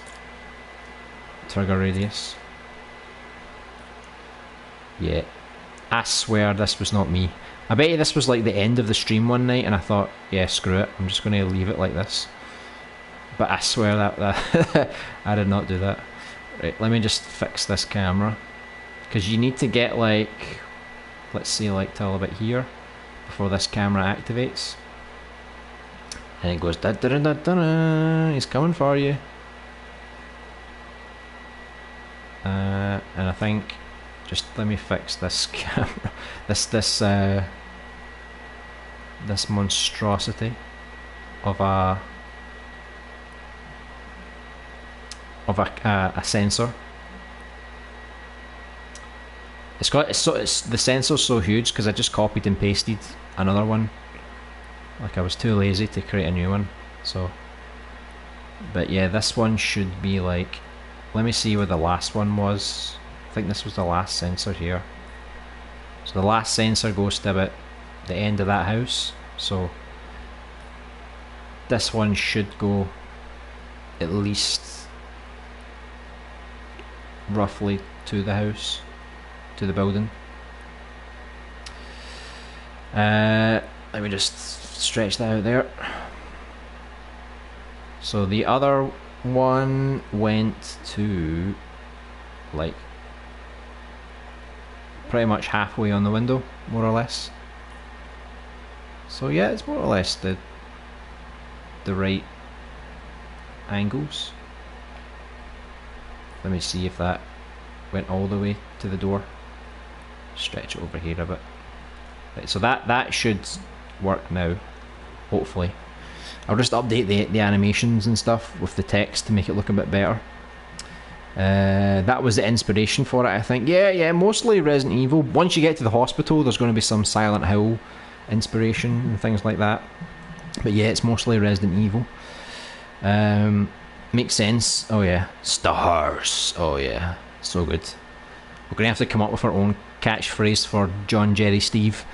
Trigger radius. Yeah. I swear this was not me. I bet you this was like the end of the stream one night and I thought, yeah, screw it. I'm just going to leave it like this. But I swear that I did not do that. Right, let me just fix this camera. Because you need to get like, let's see, like till about here before this camera activates. And it goes da da da da da. He's coming for you. And I think, just let me fix this camera. This monstrosity of a sensor. The sensor's so huge because I just copied and pasted another one. Like, I was too lazy to create a new one. So, but yeah, this one should be like, let me see where the last one was. I think this was the last sensor here. So the last sensor goes to about the end of that house. So this one should go at least roughly to the house, to the building. Let me just stretch that out there. So the other one went to like pretty much halfway on the window, more or less. So yeah, it's more or less the right angles. Let me see if that went all the way to the door. Stretch it over here a bit. Right, so that should work now, hopefully. I'll just update the animations and stuff with the text to make it look a bit better. That was the inspiration for it, I think. Yeah, mostly Resident Evil. Once you get to the hospital, there's going to be some Silent Hill inspiration and things like that. But yeah, it's mostly Resident Evil. Makes sense. Oh yeah, stars. Oh yeah, so good. We're going to have to come up with our own catchphrase for John, Jerry, Steve.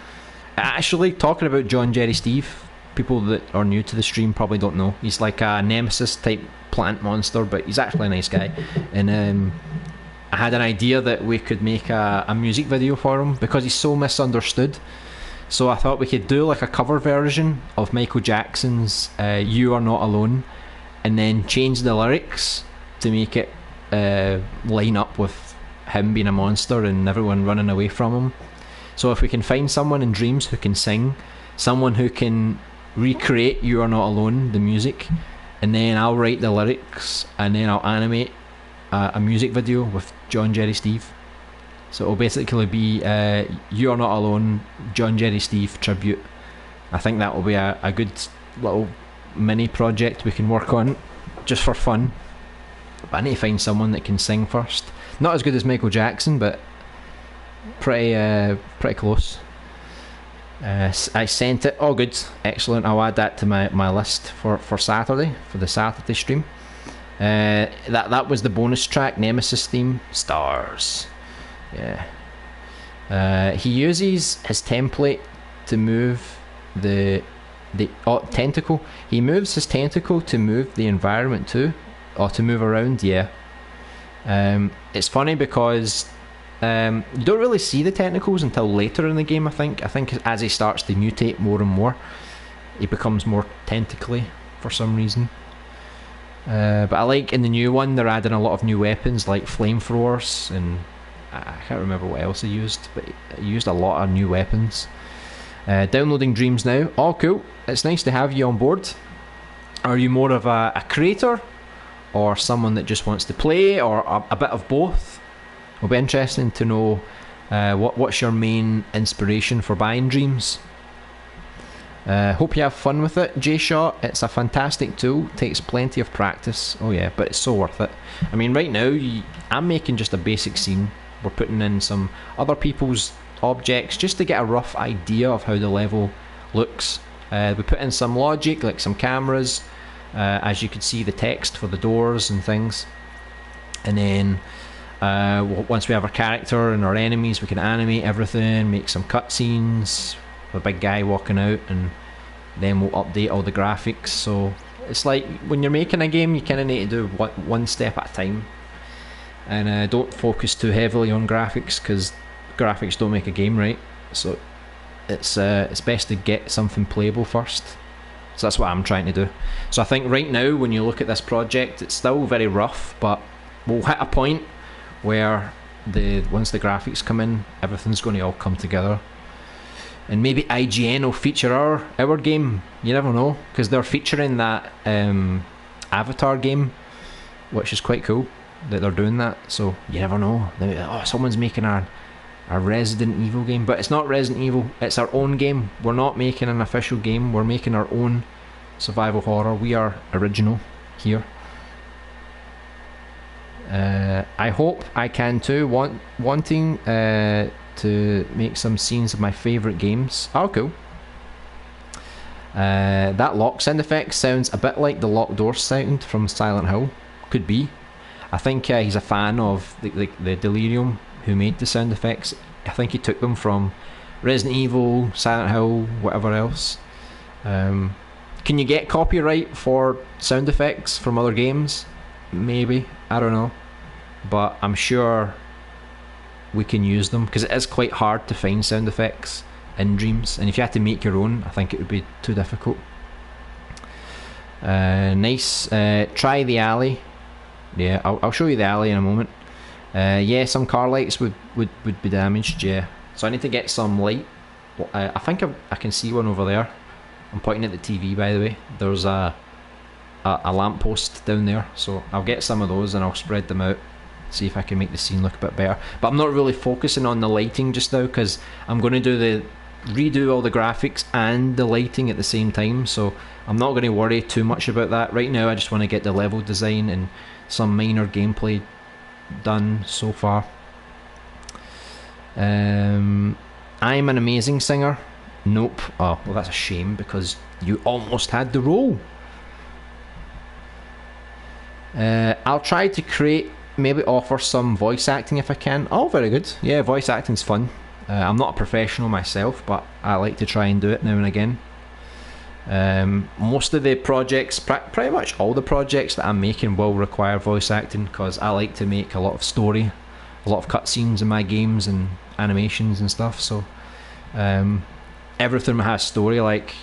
Actually, talking about John, Jerry, Steve, people that are new to the stream probably don't know. He's like a nemesis type plant monster, but he's actually a nice guy. And I had an idea that we could make a music video for him because he's so misunderstood. So I thought we could do like a cover version of Michael Jackson's You Are Not Alone, and then change the lyrics to make it line up with him being a monster and everyone running away from him. So if we can find someone in Dreams who can sing, someone who can recreate You Are Not Alone, the music, and then I'll write the lyrics and then I'll animate a music video with John, Jerry, Steve. So it'll basically be You Are Not Alone, John, Jerry, Steve tribute. I think that will be a good little mini project we can work on just for fun. But I need to find someone that can sing first. Not as good as Michael Jackson, but pretty close. I sent it. Oh, good, excellent. I'll add that to my list for Saturday, for the Saturday stream. That was the bonus track, Nemesis theme, stars. Yeah. He uses his template to move the tentacle. He moves his tentacle to move the environment too, or to move around. Yeah. It's funny because you don't really see the tentacles until later in the game. I think as he starts to mutate more and more, he becomes more tentacly for some reason. But I like in the new one they're adding a lot of new weapons like flamethrowers, and I can't remember what else he used, but he used a lot of new weapons. Downloading Dreams now. Oh, cool. It's nice to have you on board. Are you more of a creator, or someone that just wants to play, or a bit of both? It'll be interesting to know what's your main inspiration for buying Dreams. Hope you have fun with it, J-Shot. It's a fantastic tool, takes plenty of practice. Oh yeah, but it's so worth it. I mean, right now I'm making just a basic scene. We're putting in some other people's objects just to get a rough idea of how the level looks. We put in some logic, like some cameras, as you could see the text for the doors and things, and then Once we have our character and our enemies, we can animate everything, make some cutscenes, a big guy walking out, and then we'll update all the graphics. So it's like when you're making a game, you kind of need to do one step at a time, and don't focus too heavily on graphics, because graphics don't make a game, right? So it's best to get something playable first. So that's what I'm trying to do. So I think right now, when you look at this project, it's still very rough, but we'll hit a point where once the graphics come in, everything's going to all come together. And maybe IGN will feature our game. You never know, because they're featuring that Avatar game, which is quite cool that they're doing that. So you never know. Oh, someone's making a Resident Evil game, but it's not Resident Evil. It's our own game. We're not making an official game. We're making our own survival horror. We are original here. I hope I can too. Wanting to make some scenes of my favourite games. Oh, cool. That lock sound effect sounds a bit like the locked door sound from Silent Hill. Could be. I think he's a fan of the Delirium who made the sound effects. I think he took them from Resident Evil, Silent Hill, whatever else. Can you get copyright for sound effects from other games? Maybe, I don't know, but I'm sure we can use them, because it is quite hard to find sound effects in Dreams, and if you had to make your own, I think it would be too difficult. Nice. Try the alley. Yeah, I'll show you the alley in a moment. Yeah, some car lights would be damaged, yeah. So I need to get some light. I think I can see one over there. I'm pointing at the TV, by the way. There's a lamppost down there, so I'll get some of those and I'll spread them out, see if I can make the scene look a bit better. But I'm not really focusing on the lighting just now, because I'm going to redo all the graphics and the lighting at the same time, so I'm not going to worry too much about that. Right now I just want to get the level design and some minor gameplay done so far. I'm an amazing singer. Nope. Oh, well, that's a shame, because you almost had the role. I'll try to maybe offer some voice acting if I can. Oh, very good. Yeah, voice acting's fun. I'm not a professional myself, but I like to try and do it now and again. Most of the projects, pretty much all the projects that I'm making will require voice acting, because I like to make a lot of story, a lot of cutscenes in my games and animations and stuff. So everything has story. Like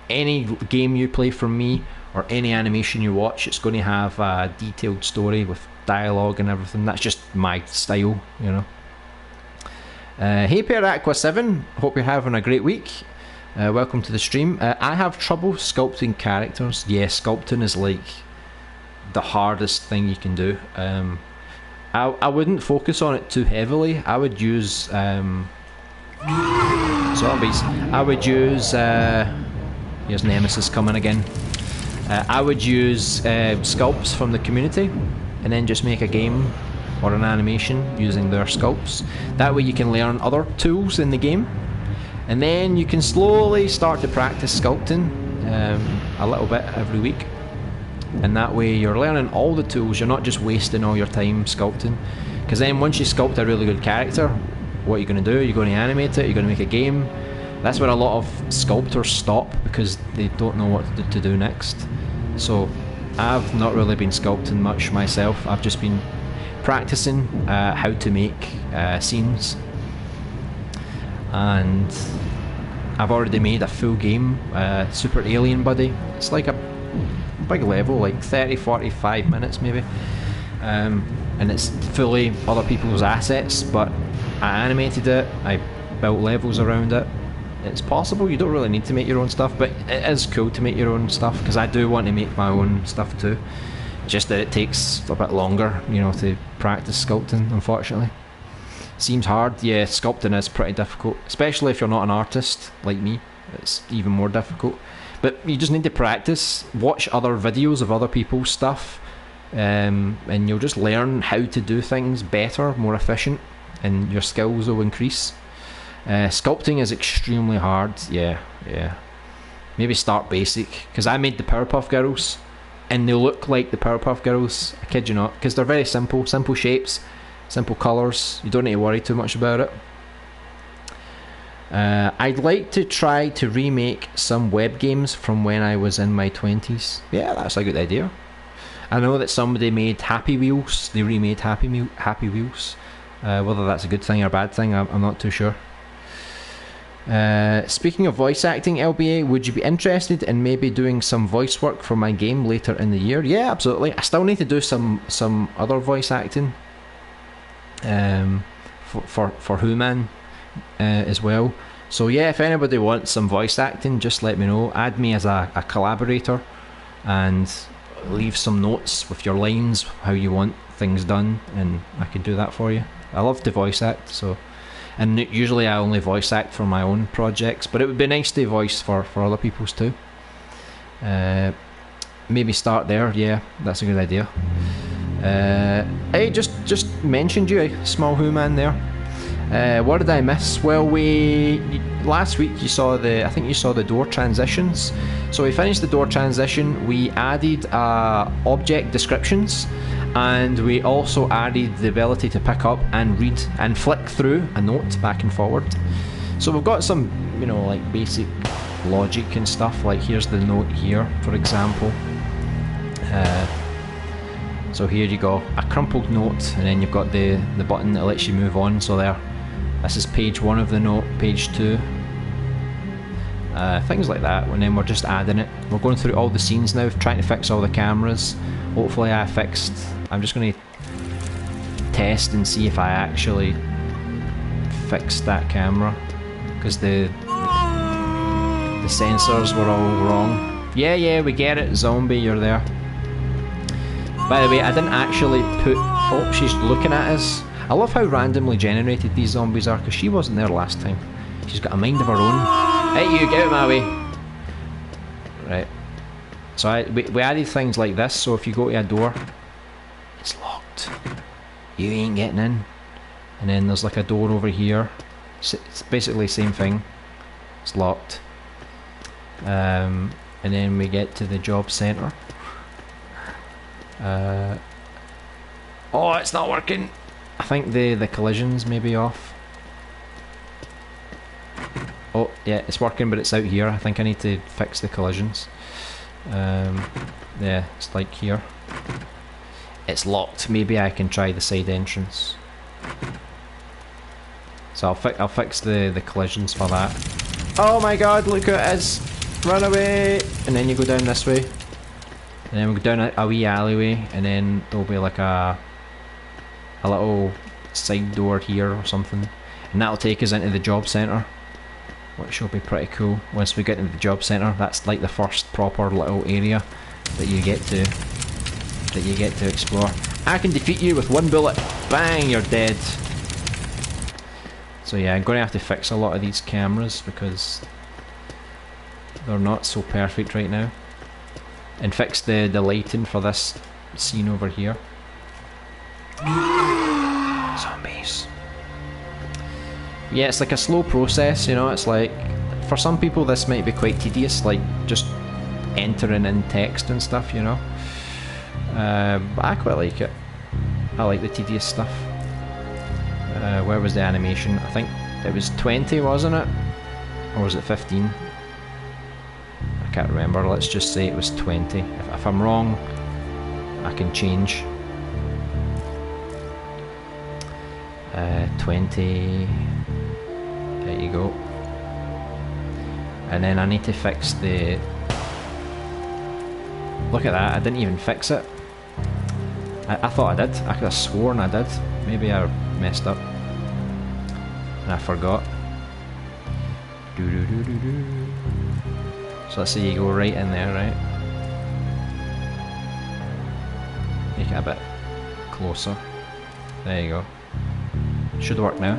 any game you play from me or any animation you watch, it's going to have a detailed story with dialogue and everything. That's just my style, you know. Hey Pair Aqua 7, hope you're having a great week. Welcome to the stream. I have trouble sculpting characters. Yeah, sculpting is like the hardest thing you can do. I wouldn't focus on it too heavily. I would use zombies. I would use here's Nemesis coming again. I would use sculpts from the community, and then just make a game or an animation using their sculpts. That way you can learn other tools in the game, and then you can slowly start to practice sculpting a little bit every week, and that way you're learning all the tools. You're not just wasting all your time sculpting, because then once you sculpt a really good character, what are you going to do? You're going to animate it, you're going to make a game. That's where a lot of sculptors stop, because they don't know what to do next. So I've not really been sculpting much myself. I've just been practicing how to make scenes, and I've already made a full game, Super Alien Buddy. It's like a big level, like 30-45 minutes maybe, and it's fully other people's assets, but I animated it, I built levels around it. It's possible, you don't really need to make your own stuff, but it is cool to make your own stuff, because I do want to make my own stuff too. Just that it takes a bit longer, you know, to practice sculpting, unfortunately. Seems hard. Yeah, sculpting is pretty difficult, especially if you're not an artist like me. It's even more difficult. But you just need to practice, watch other videos of other people's stuff, and you'll just learn how to do things better, more efficient, and your skills will increase. Sculpting is extremely hard. Yeah. Maybe start basic, because I made the Powerpuff Girls, and they look like the Powerpuff Girls. I kid you not, because they're very simple shapes. Simple colours. You don't need to worry too much about it. I'd like to try to remake some web games from when I was in my 20s. Yeah, that's a good idea. I know that somebody made Happy Wheels. They remade Happy Wheels. Whether that's a good thing or a bad thing, I'm not too sure. Speaking of voice acting, LBA, would you be interested in maybe doing some voice work for my game later in the year? Yeah, absolutely. I still need to do some other voice acting for Who-Man as well. So yeah, if anybody wants some voice acting, just let me know. Add me as a collaborator and leave some notes with your lines, how you want things done, and I can do that for you. I love to voice act, so, and usually I only voice act for my own projects, but it would be nice to voice for other people's too. Maybe start there. Yeah, that's a good idea. Hey, just mentioned you, Small Who-Man there. What did I miss? Well, last week you saw I think you saw the door transitions. So we finished the door transition, we added object descriptions, and we also added the ability to pick up and read and flick through a note back and forward. So we've got some, like basic logic and stuff, like here's the note here, for example. So here you go, a crumpled note, and then you've got the button that lets you move on. So this is page 1 of the note, page 2. Things like that, and then we're just adding it. We're going through all the scenes now, trying to fix all the cameras. Hopefully I'm just going to test and see if I actually fixed that camera, because the sensors were all wrong. Yeah, we get it, zombie, you're there. By the way, I didn't actually put... Oh, she's looking at us. I love how randomly generated these zombies are, because she wasn't there last time. She's got a mind of her own. Hey, you, get out of my way. Right. So we added things like this, so if you go to a door, it's locked. You ain't getting in. And then there's like a door over here. It's basically the same thing. It's locked. And then we get to the job centre. Oh, it's not working. I think the collisions may be off. Oh, yeah, it's working, but it's out here. I think I need to fix the collisions. Yeah, it's like here. It's locked. Maybe I can try the side entrance. So I'll fix the collisions for that. Oh my god, look who it is! Run away! And then you go down this way. And then we go down a wee alleyway, and then there'll be like a little side door here or something. And that'll take us into the job centre, which will be pretty cool. Once we get into the job centre, that's like the first proper little area that you get to explore. I can defeat you with one bullet. Bang, you're dead. So yeah, I'm going to have to fix a lot of these cameras because they're not so perfect right now. And fix the lighting for this scene over here. Zombies. Yeah, it's like a slow process, it's like, for some people this might be quite tedious, like just entering in text and stuff, but I quite like it. I like the tedious stuff. Where was the animation? I think it was 20, wasn't it? Or was it 15? I can't remember, let's just say it was 20. If I'm wrong, I can change. 20... There you go. And then I need to fix the... Look at that, I didn't even fix it. I thought I did. I could have sworn I did. Maybe I messed up. And I forgot. So let's see, you go right in there, right? Make it a bit closer. There you go. Should work now.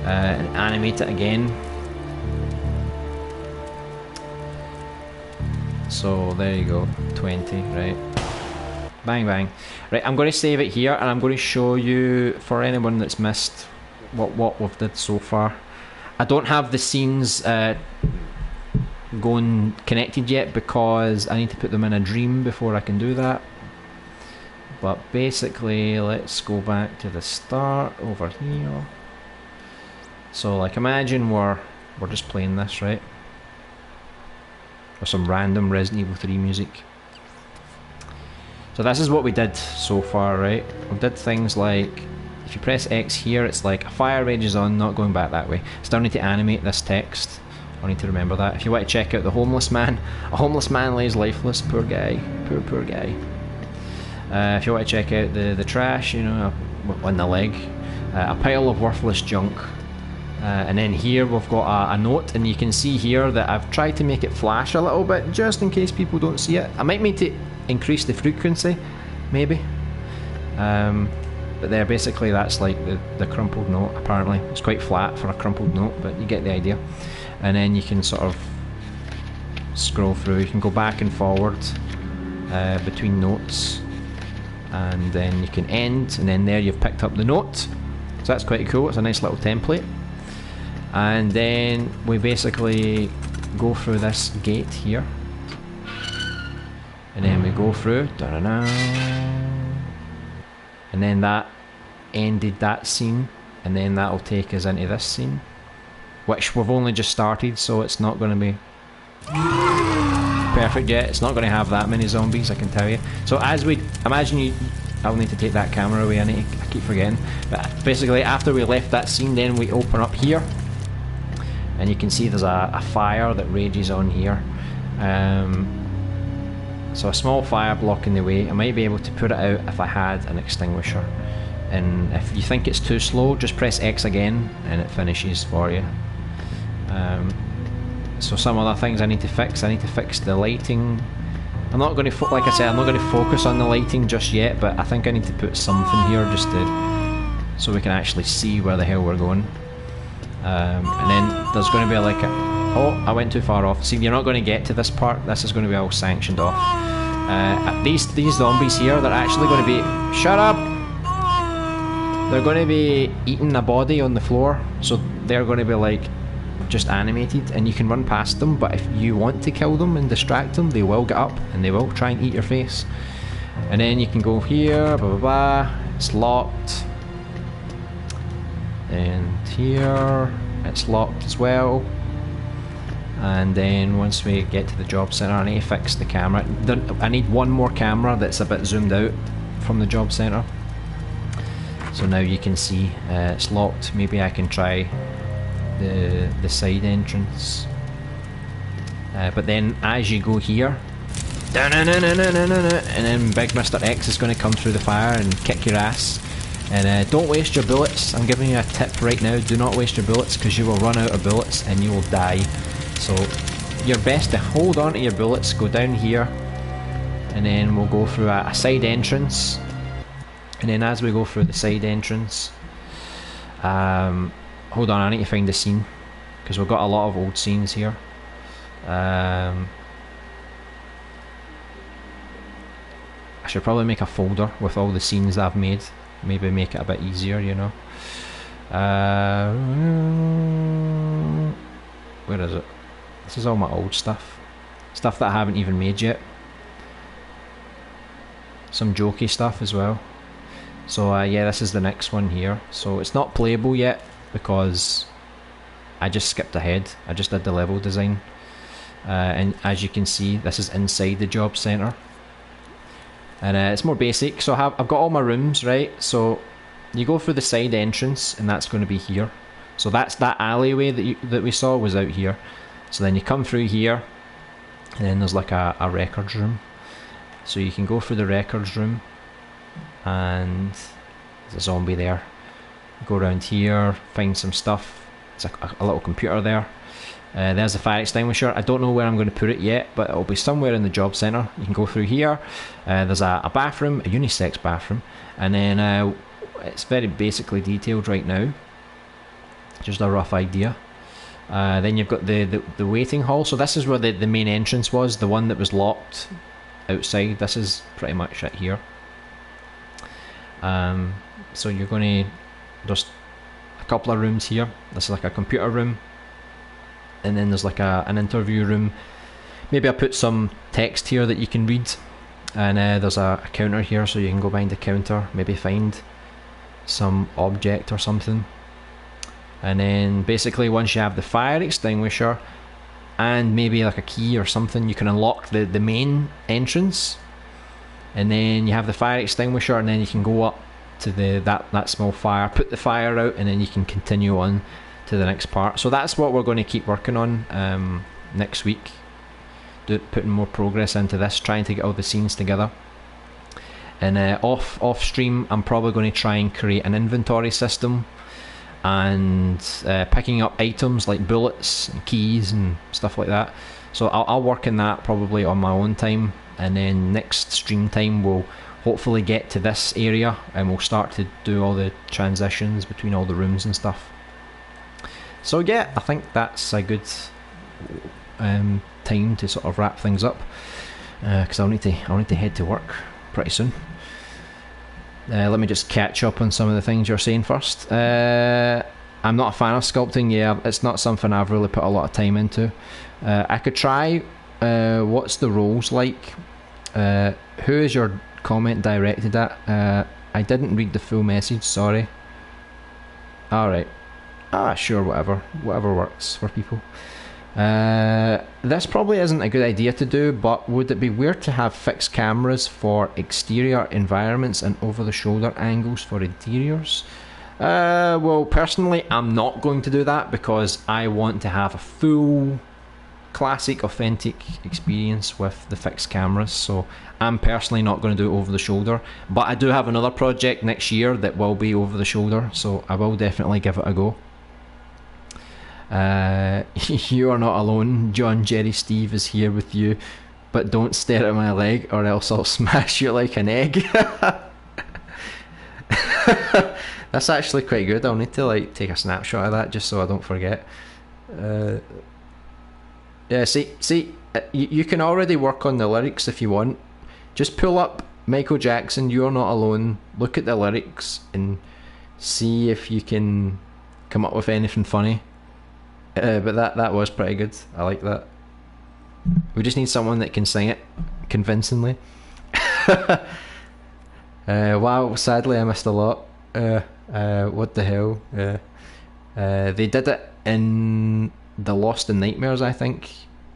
And animate it again. So there you go, 20, right? Bang bang. Right, I'm going to save it here and I'm going to show you, for anyone that's missed what we've did so far. I don't have the scenes going connected yet because I need to put them in a dream before I can do that. But basically, let's go back to the start over here. So like imagine we're just playing this, right? Or some random Resident Evil 3 music. So this is what we did so far, right? We did things like, if you press X here, it's like a fire rages on, not going back that way. Still need to animate this text. I need to remember that. If you want to check out the homeless man, a homeless man lays lifeless, poor guy, poor guy. If you want to check out the trash, you know, on the leg, a pile of worthless junk. And then here we've got a note, and you can see here that I've tried to make it flash a little bit, just in case people don't see it. I might need to increase the frequency, maybe. But there, basically that's like the crumpled note, apparently. It's quite flat for a crumpled note, but you get the idea. And then you can sort of scroll through, you can go back and forward between notes. And then you can end, and then there you've picked up the note. So that's quite cool, it's a nice little template. And then we basically go through this gate here. And then we go through, da-da-da. And then that ended that scene, and then that'll take us into this scene, which we've only just started, so it's not going to be perfect yet. It's not going to have that many zombies, I can tell you. So as we imagine, I'll need to take that camera away. I keep forgetting. But basically, after we left that scene, then we open up here, and you can see there's a fire that rages on here. So a small fire blocking the way. I might be able to put it out if I had an extinguisher. And if you think it's too slow, just press X again and it finishes for you. So some other things I need to fix. I need to fix the lighting. I'm not going to, like I said, I'm not going to focus on the lighting just yet, but I think I need to put something here just to, so we can actually see where the hell we're going. And then there's going to be like a, oh, I went too far off. See, you're not going to get to this part. This is going to be all sanctioned off. These zombies here, they're actually going to be... Shut up! They're going to be eating a body on the floor. So they're going to be like just animated, and you can run past them, but if you want to kill them and distract them, they will get up and they will try and eat your face. And then you can go here, blah blah blah. It's locked. And here, it's locked as well. And then once we get to the job centre, I need to fix the camera. I need one more camera that's a bit zoomed out from the job centre. So now you can see it's locked. Maybe I can try the side entrance. But then as you go here, and then Big Mr. X is going to come through the fire and kick your ass. And don't waste your bullets. I'm giving you a tip right now. Do not waste your bullets, because you will run out of bullets and you will die. So you're best to hold on to your bullets, go down here, and then we'll go through a side entrance. And then as we go through the side entrance, hold on, I need to find the scene, because we've got a lot of old scenes here. I should probably make a folder with all the scenes I've made, maybe make it a bit easier, you know. Where is it? This is all my old stuff. Stuff that I haven't even made yet. Some jokey stuff as well. So yeah, this is the next one here. So it's not playable yet because I just skipped ahead. I just did the level design. And as you can see, this is inside the job centre. And it's more basic. So I've got all my rooms, right? So you go through the side entrance, and that's going to be here. So that's that alleyway that we saw was out here. So then you come through here, and then there's like a records room. So you can go through the records room, and there's a zombie there. Go around here, find some stuff. It's a little computer there. There's the fire extinguisher. I don't know where I'm going to put it yet, but it'll be somewhere in the job centre. You can go through here. There's a bathroom, a unisex bathroom, and then it's very basically detailed right now. Just a rough idea. Then you've got the waiting hall. So this is where the main entrance was, the one that was locked outside. This is pretty much it here. So you're going to, there's a couple of rooms here. This is like a computer room, and then there's like an interview room. Maybe I put some text here that you can read. and there's a counter here, so you can go behind the counter, maybe find some object or something. And then basically once you have the fire extinguisher and maybe like a key or something, you can unlock the main entrance, and then you have the fire extinguisher, and then you can go up to that small fire, put the fire out, and then you can continue on to the next part. So that's what we're going to keep working on next week, putting more progress into this, trying to get all the scenes together. And off stream, I'm probably going to try and create an inventory system, and picking up items like bullets and keys and stuff like that. So I'll work in that probably on my own time, and then next stream time we'll hopefully get to this area and we'll start to do all the transitions between all the rooms and stuff. So yeah, I think that's a good time to sort of wrap things up, because I'll need to head to work pretty soon. Let me just catch up on some of the things you're saying first. I'm not a fan of sculpting. Yeah, it's not something I've really put a lot of time into. I could try. What's the roles like? Who is your comment directed at? I didn't read the full message, sorry. Alright. Sure, whatever works for people. This probably isn't a good idea to do, but would it be weird to have fixed cameras for exterior environments and over-the-shoulder angles for interiors? Well, personally, I'm not going to do that because I want to have a full, classic, authentic experience with the fixed cameras. So I'm personally not going to do it over the shoulder, but I do have another project next year that will be over the shoulder, so I will definitely give it a go. You are not alone. John Jerry Steve is here with you, but don't stare at my leg or else I'll smash you like an egg. That's actually quite good. I'll need to like take a snapshot of that just so I don't forget. Yeah, see, you can already work on the lyrics if you want. Just pull up Michael Jackson, You're Not Alone, look at the lyrics and see if you can come up with anything funny. But that was pretty good. I like that. We just need someone that can sing it convincingly. Wow, sadly I missed a lot. What the hell? They did it in the Lost in Nightmares, I think.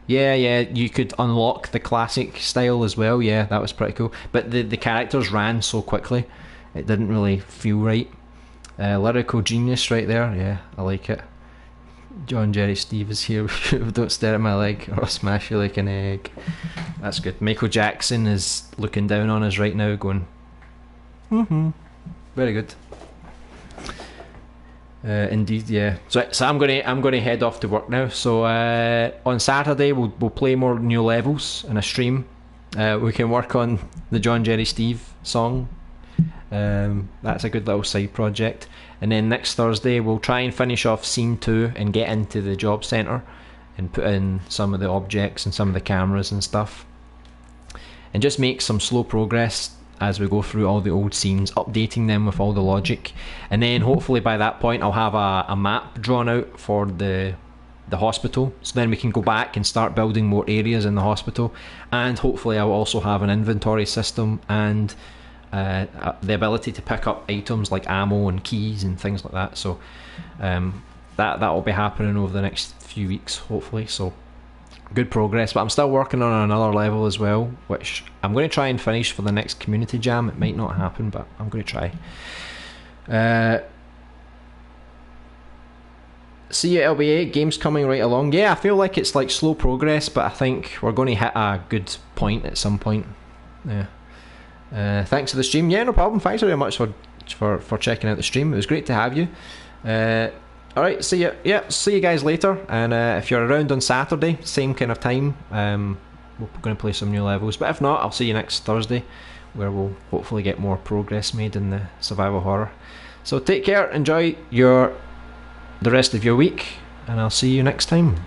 Yeah, you could unlock the classic style as well. Yeah, that was pretty cool. But the characters ran so quickly, it didn't really feel right. Lyrical genius right there. Yeah, I like it. John Jerry Steve is here. Don't stare at my leg or I'll smash you like an egg. That's good. Michael Jackson is looking down on us right now going, very good. Indeed, yeah. So I'm gonna head off to work now. So on Saturday we'll play more new levels in a stream. We can work on the John Jerry Steve song. That's a good little side project. And then next Thursday we'll try and finish off scene 2 and get into the job centre and put in some of the objects and some of the cameras and stuff, and just make some slow progress as we go through all the old scenes, updating them with all the logic. And then hopefully by that point I'll have a map drawn out for the hospital, so then we can go back and start building more areas in the hospital, and hopefully I'll also have an inventory system and the ability to pick up items like ammo and keys and things like that. So that will be happening over the next few weeks hopefully. So good progress, but I'm still working on another level as well, which I'm going to try and finish for the next community jam. It might not happen, but I'm going to try. See you LBA, games coming right along. Yeah, I feel like it's like slow progress, but I think we're going to hit a good point at some point. Yeah. Thanks for the stream. Yeah, no problem. Thanks very much for checking out the stream. It was great to have you. Alright, see you. Yeah, see you guys later. And if you're around on Saturday, same kind of time, we're going to play some new levels. But if not, I'll see you next Thursday, where we'll hopefully get more progress made in the survival horror. So take care, enjoy the rest of your week, and I'll see you next time.